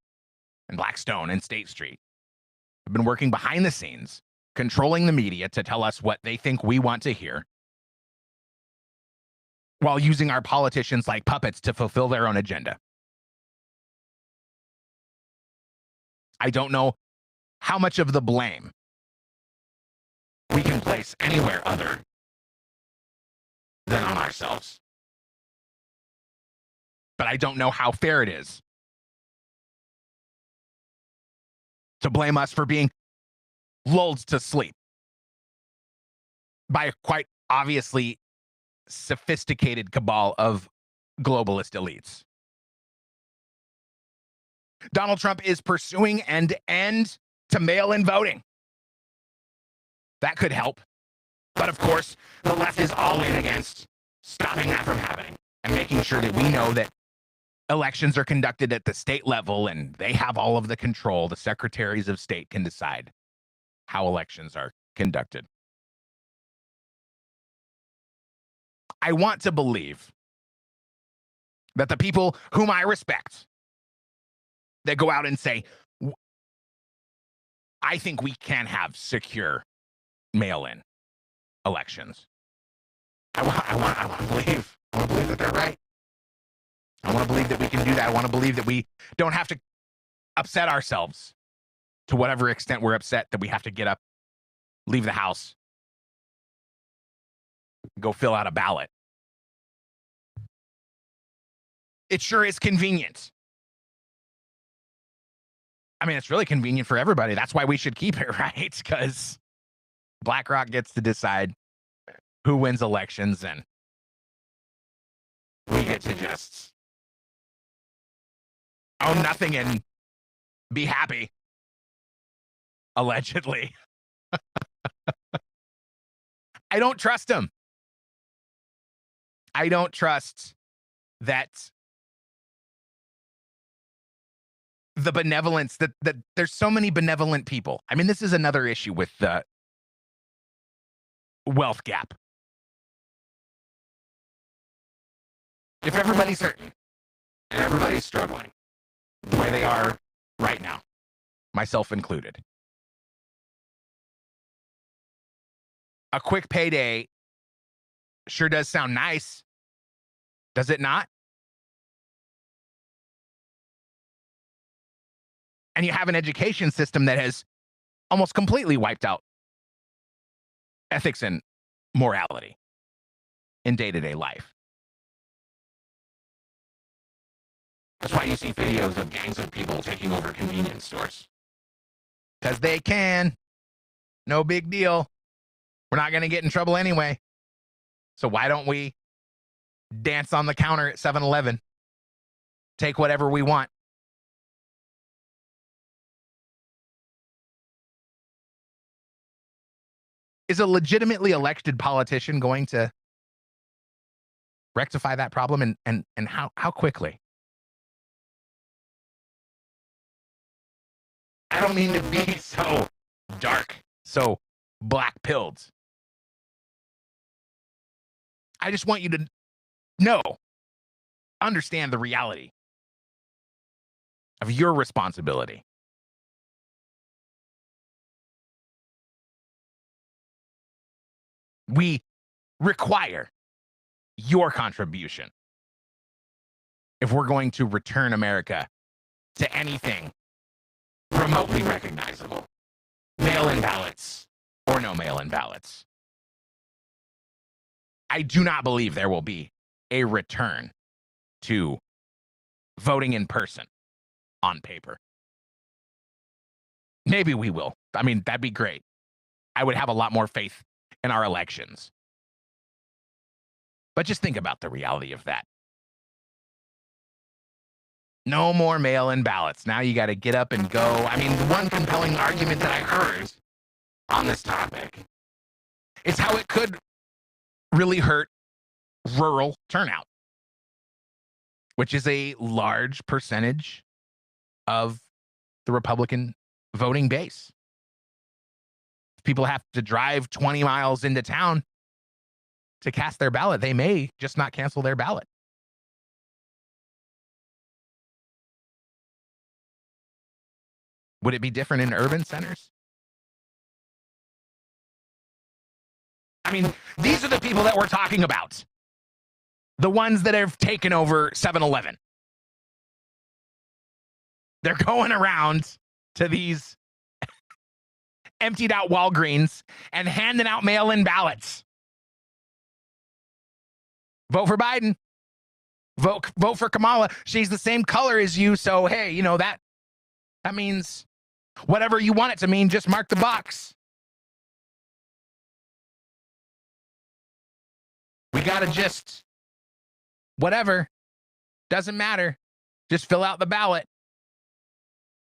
and Blackstone and State Street have been working behind the scenes, controlling the media to tell us what they think we want to hear, while using our politicians like puppets to fulfill their own agenda. I don't know how much of the blame we can place anywhere other than on ourselves. But I don't know how fair it is to blame us for being lulled to sleep by a quite obviously sophisticated cabal of globalist elites. Donald Trump is pursuing an end to mail-in voting. That could help. But of course, the left is all in against stopping that from happening and making sure that we know that elections are conducted at the state level and they have all of the control. The secretaries of state can decide how elections are conducted. I want to believe that the people whom I respect, that go out and say, I think we can have secure mail-in elections. I want to believe that they're right. I want to believe that we can do that. I want to believe that we don't have to upset ourselves to whatever extent we're upset that we have to get up, leave the house, go fill out a ballot. It sure is convenient. I mean, it's really convenient for everybody. That's why we should keep it, right? Because BlackRock gets to decide who wins elections, and we get to just own nothing and be happy, allegedly. I don't trust him. I don't trust that the benevolence, that there's so many benevolent people. I mean, this is another issue with the wealth gap. If everybody's hurting and everybody's struggling the way they are right now, myself included, a quick payday sure does sound nice, does it not? And you have an education system that has almost completely wiped out ethics and morality in day-to-day life. That's why you see videos of gangs of people taking over convenience stores. Because they can. No big deal. We're not going to get in trouble anyway. So why don't we dance on the counter at 7-Eleven? Take whatever we want. Is a legitimately elected politician going to rectify that problem, and how quickly? I don't mean to be so dark, so black-pilled. I just want you to know, understand the reality of your responsibility. We require your contribution if we're going to return America to anything remotely recognizable. Mail-in ballots or no mail-in ballots. I do not believe there will be a return to voting in person on paper. Maybe we will. I mean, that'd be great. I would have a lot more faith in our elections. But just think about the reality of that. No more mail-in ballots. Now you got to get up and go. I mean, the one compelling argument that I heard on this topic is how it could really hurt rural turnout, which is a large percentage of the Republican voting base. If people have to drive 20 miles into town to cast their ballot, they may just not cancel their ballot. Would it be different in urban centers? I mean, these are the people that we're talking about. The ones that have taken over 7-Eleven. They're going around to these emptied out Walgreens and handing out mail-in ballots. Vote for Biden. Vote for Kamala. She's the same color as you, so hey, you know that means whatever you want it to mean, just mark the box. We gotta just, whatever, doesn't matter. Just fill out the ballot.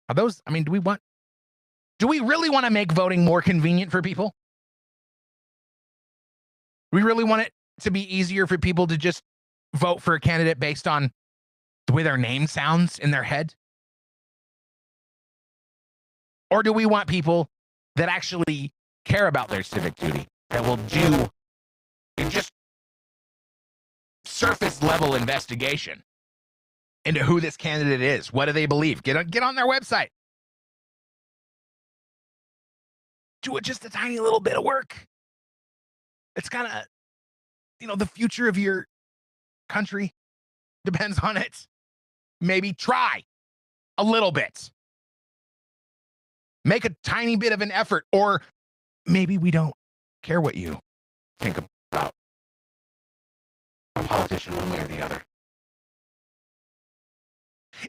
Are those, I mean, do we really want to make voting more convenient for people? We really want it to be easier for people to just vote for a candidate based on the way their name sounds in their head? Or do we want people that actually care about their civic duty, that will do just surface level investigation into who this candidate is? What do they believe? Get on their website. Do just a tiny little bit of work. It's kind of, the future of your country depends on it. Maybe try a little bit. Make a tiny bit of an effort, or maybe we don't care what you think about a politician one way or the other.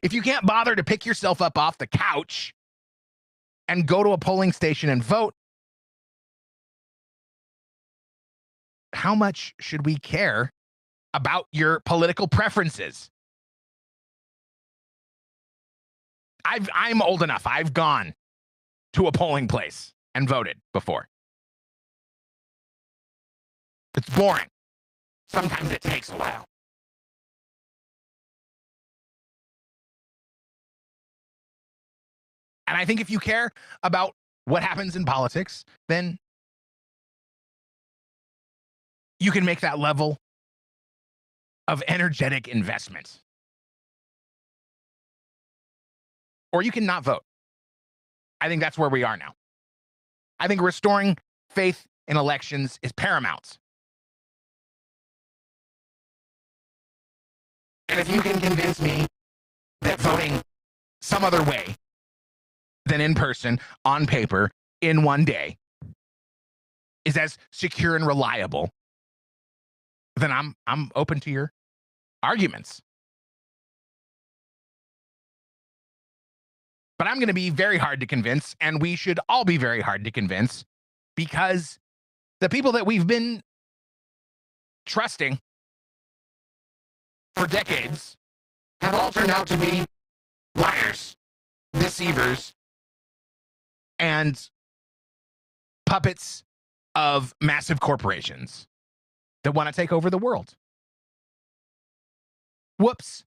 If you can't bother to pick yourself up off the couch and go to a polling station and vote, how much should we care about your political preferences? I'm old enough. I've gone to a polling place and voted before. It's boring. Sometimes it takes a while. And I think if you care about what happens in politics, then you can make that level of energetic investment. Or you can not vote. I think that's where we are now. I think restoring faith in elections is paramount. And if you can convince me that voting some other way than in person, on paper, in one day, is as secure and reliable, then I'm open to your arguments. But I'm going to be very hard to convince, and we should all be very hard to convince, because the people that we've been trusting for decades have all turned out to be liars, deceivers, and puppets of massive corporations that want to take over the world. Whoops.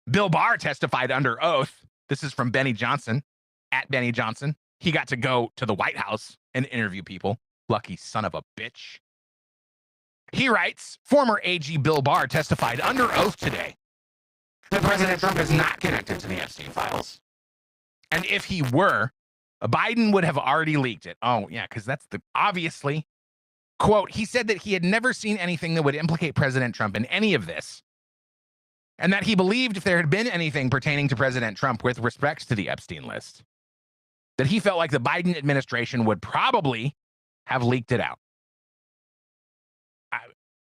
Bill Barr testified under oath. This is from Benny Johnson, at Benny Johnson. He got to go to the White House and interview people. Lucky son of a bitch. He writes, former AG Bill Barr testified under oath today that President Trump is not connected to the Epstein files. And if he were, Biden would have already leaked it. Oh, yeah, because that's obviously, quote, he said that he had never seen anything that would implicate President Trump in any of this, and that he believed if there had been anything pertaining to President Trump with respects to the Epstein list, that he felt like the Biden administration would probably have leaked it out.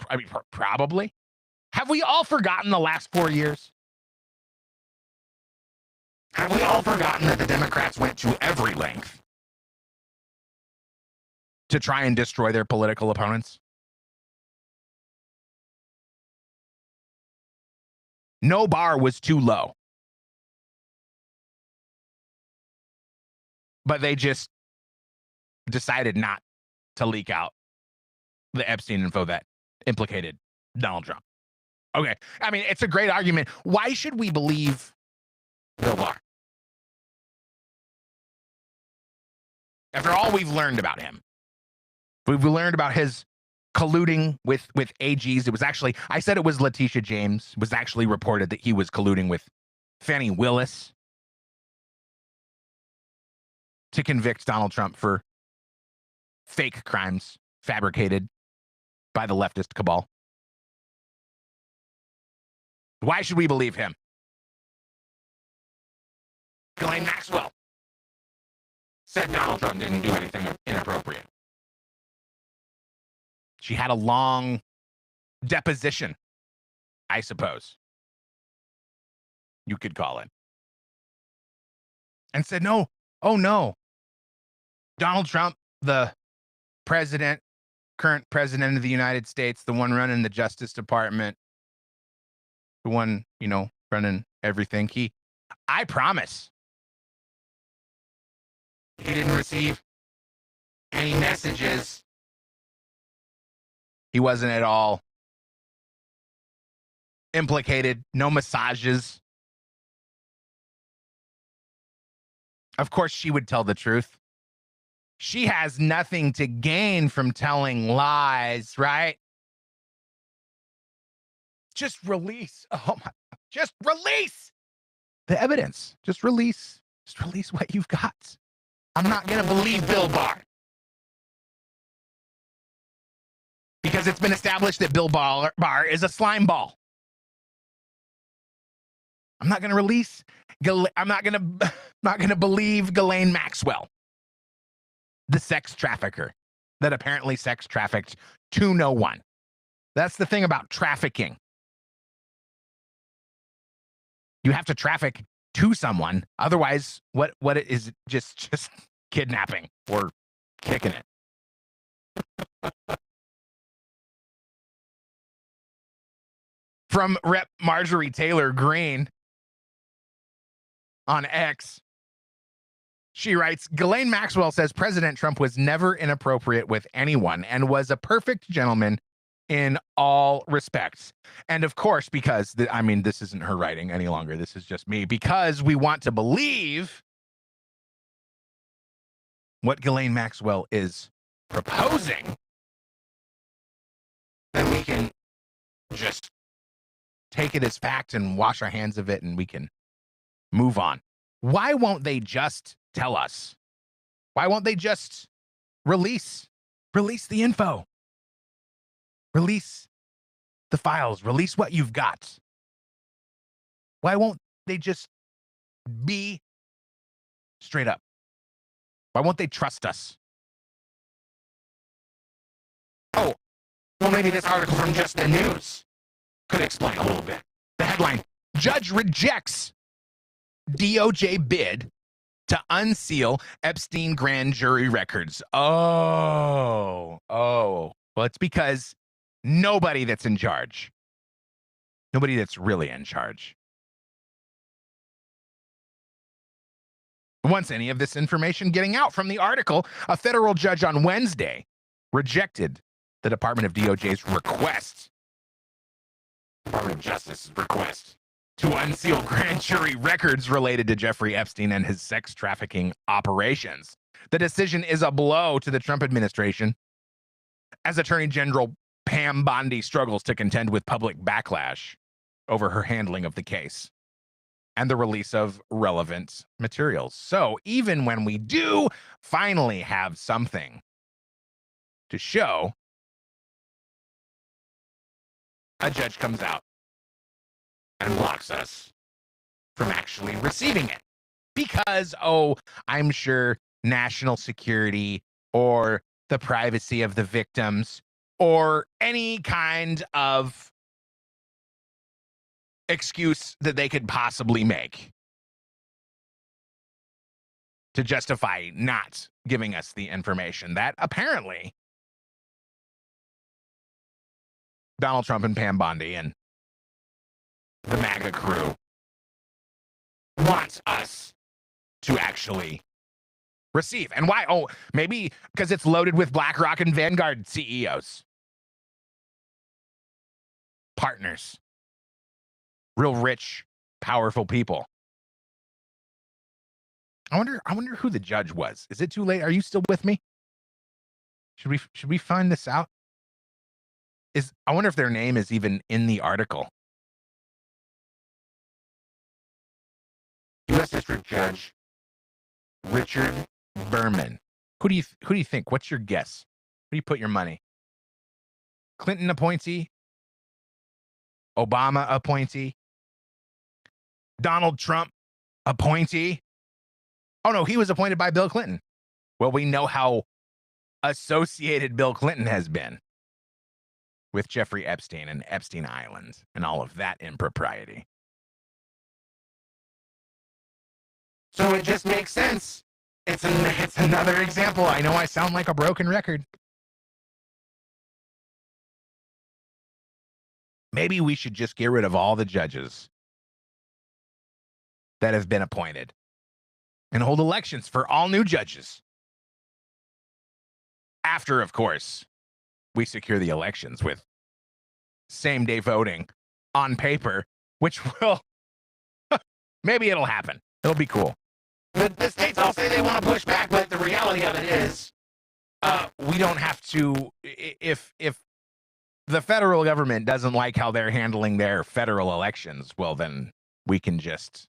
I mean, probably. Have we all forgotten the last 4 years? Have we all forgotten that the Democrats went to every length to try and destroy their political opponents? No bar was too low. But they just decided not to leak out the Epstein info that implicated Donald Trump. Okay. I mean, it's a great argument. Why should we believe Bill Barr? After all we've learned about him, we've learned about his colluding with AGs. It was actually, I said it was Letitia James. It was actually reported that he was colluding with Fannie Willis to convict Donald Trump for fake crimes fabricated by the leftist cabal. Why should we believe him? Ghislaine Maxwell said Donald Trump didn't do anything inappropriate. She had a long deposition, I suppose you could call it, and said, no, oh no, Donald Trump, the president, current president of the United States, the one running the Justice Department, the one, running everything, I promise, he didn't receive any messages. He wasn't at all implicated. No massages. Of course, she would tell the truth. She has nothing to gain from telling lies, right? Just release. Oh my, just release the evidence. Just release what you've got. I'm not going to believe Bill Barr. Because it's been established that Bill Barr is a slime ball. I'm not going to release. I'm not going to believe Ghislaine Maxwell, the sex trafficker that apparently sex trafficked to no one. That's the thing about trafficking. You have to traffic to someone. Otherwise, what it is just kidnapping or kicking it. From Rep. Marjorie Taylor Greene on X, she writes, Ghislaine Maxwell says President Trump was never inappropriate with anyone and was a perfect gentleman in all respects. And of course, because, this isn't her writing any longer. This is just me. Because we want to believe what Ghislaine Maxwell is proposing, then we can just take it as fact and wash our hands of it and we can move on. Why won't they just tell us? Why won't they just release the info? Release the files. Release what you've got. Why won't they just be straight up? Why won't they trust us? Oh, well, maybe this article from Just the News could explain a little bit. The headline, Judge rejects DOJ bid to unseal Epstein grand jury records. Oh. Well, it's because nobody that's in charge, nobody that's really in charge, wants any of this information getting out. From the article, a federal judge on Wednesday rejected the Department of DOJ's request, Department of Justice's request, to unseal grand jury records related to Jeffrey Epstein and his sex trafficking operations. The decision is a blow to the Trump administration as Attorney General Pam Bondi struggles to contend with public backlash over her handling of the case and the release of relevant materials. So even when we do finally have something to show, a judge comes out and blocks us from actually receiving it. Because, I'm sure national security or the privacy of the victims or any kind of excuse that they could possibly make to justify not giving us the information that apparently Donald Trump and Pam Bondi and the MAGA crew want us to actually receive. And why? Oh, maybe because it's loaded with BlackRock and Vanguard CEOs. Partners. Real rich, powerful people. I wonder who the judge was. Is it too late? Are you still with me? Should we find this out? I wonder if their name is even in the article. U.S. District Judge Richard Berman. Who do you think? What's your guess? Who do you put your money? Clinton appointee? Obama appointee? Donald Trump appointee? Oh no, he was appointed by Bill Clinton. Well, we know how associated Bill Clinton has been with Jeffrey Epstein and Epstein Island and all of that impropriety. So it just makes sense. It's another example. I know I sound like a broken record. Maybe we should just get rid of all the judges that have been appointed and hold elections for all new judges. After, of course, we secure the elections with same-day voting on paper, which will, maybe it'll happen. It'll be cool. The states all say they want to push back, but the reality of it is we don't have to, if the federal government doesn't like how they're handling their federal elections, well, then we can just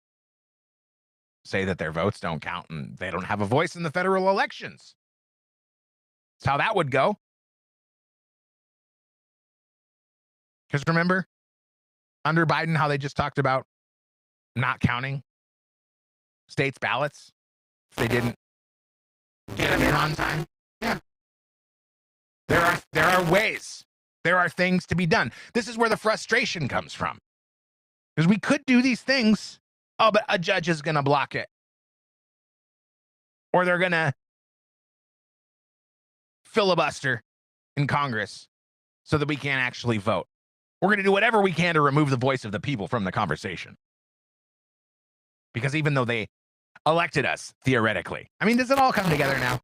say that their votes don't count and they don't have a voice in the federal elections. That's how that would go. Because remember, under Biden, how they just talked about not counting states' ballots if they didn't get them in on time? Yeah. There are ways. There are things to be done. This is where the frustration comes from. Because we could do these things. Oh, but a judge is going to block it. Or they're going to filibuster in Congress so that we can't actually vote. We're going to do whatever we can to remove the voice of the people from the conversation. Because even though they elected us, theoretically, I mean, does it all come together now?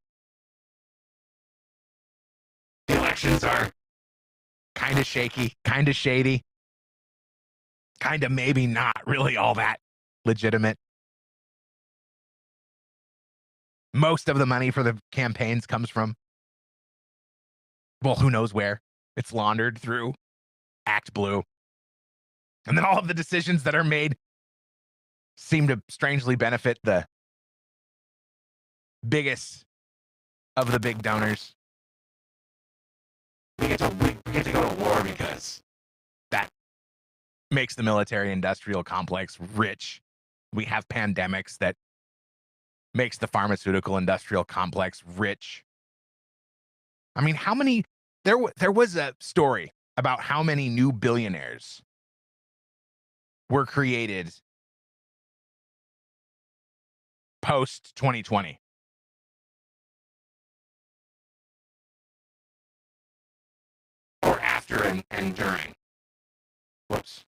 The elections are kind of shaky, kind of shady, kind of maybe not really all that legitimate. Most of the money for the campaigns comes from, well, who knows where. It's laundered through Act Blue. And then all of the decisions that are made seem to strangely benefit the biggest of the big donors. We get to go to war because that makes the military-industrial complex rich. We have pandemics that makes the pharmaceutical-industrial complex rich. I mean, how many... There was a story about how many new billionaires were created post-2020. Or after and during. Whoops.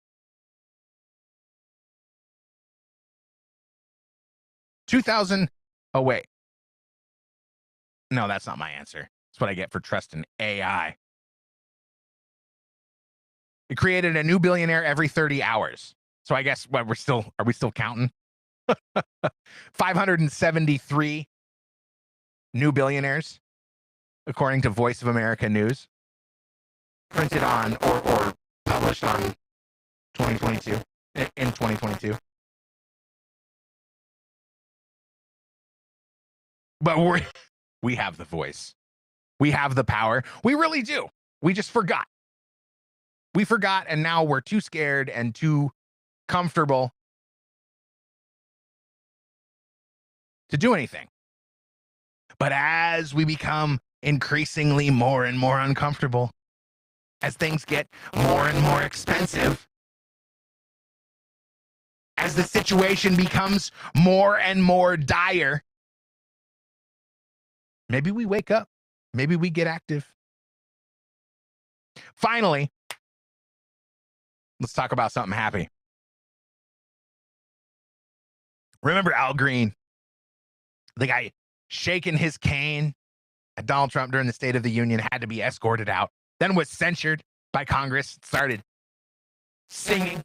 2000. Oh, wait. No, that's not my answer. That's what I get for trusting AI. It created a new billionaire every 30 hours. So I guess are we still counting? 573 new billionaires, according to Voice of America News, printed on or published on 2022, in 2022. But we have the voice. We have the power. We really do. We just forgot. We forgot, and now we're too scared and too comfortable to do anything. But as we become increasingly more and more uncomfortable, as things get more and more expensive, as the situation becomes more and more dire, Maybe we wake up. Maybe we get active. Finally, let's talk about something happy. Remember Al Green, the guy shaking his cane at Donald Trump during the State of the Union, had to be escorted out, then was censured by Congress, started singing.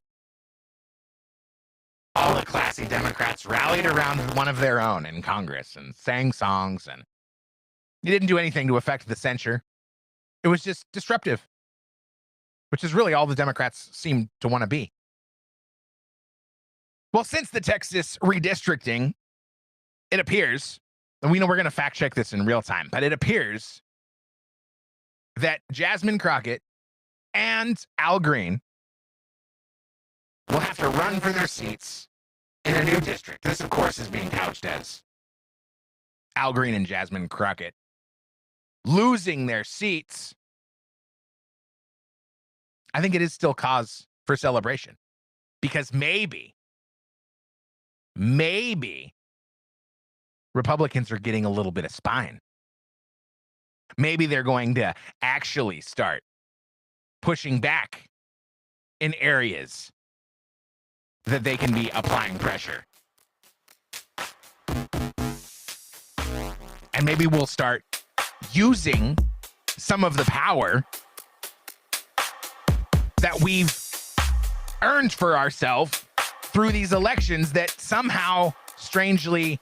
All the classy Democrats rallied around one of their own in Congress and sang songs, and he didn't do anything to affect the censure. It was just disruptive, which is really all the Democrats seem to want to be. Well, since the Texas redistricting, it appears, and we know we're going to fact check this in real time, but it appears that Jasmine Crockett and Al Green will have to run for their seats in a new district. This, of course, is being couched as Al Green and Jasmine Crockett losing their seats. I think it is still cause for celebration, because maybe Republicans are getting a little bit of spine. Maybe they're going to actually start pushing back in areas that they can be applying pressure. And maybe we'll start using some of the power that we've earned for ourselves through these elections that somehow, strangely,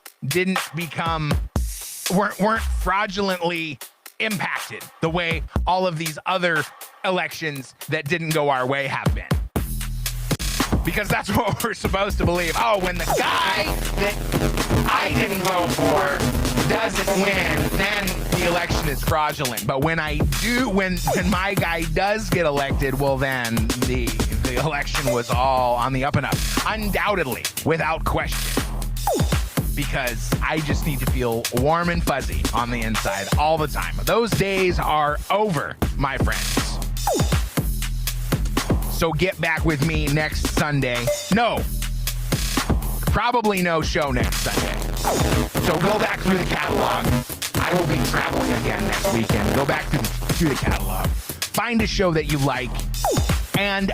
weren't fraudulently impacted the way all of these other elections that didn't go our way have been. Because that's what we're supposed to believe. Oh, when the guy that I didn't vote for doesn't win, then the election is fraudulent. But when my guy does get elected, well, then the election was all on the up and up. Undoubtedly, without question. Because I just need to feel warm and fuzzy on the inside all the time. Those days are over, my friends. So get back with me next Sunday. No, probably no show next Sunday. So go back through the catalog. I will be traveling again next weekend. Go back through the catalog. Find a show that you like. And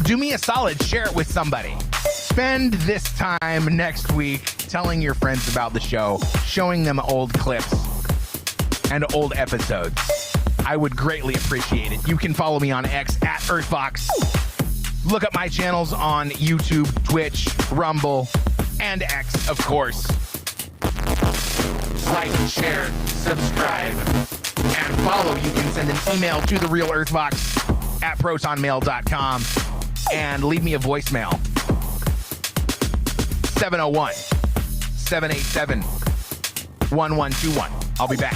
do me a solid. Share it with somebody. Spend this time next week telling your friends about the show, showing them old clips and old episodes. I would greatly appreciate it. You can follow me on X at earthvox. Look up my channels on YouTube, Twitch, Rumble, and X, of course. Like, share, subscribe, and follow. You can send an email to the real earthvox at protonmail.com and leave me a voicemail. 701-787-1121. I'll be back.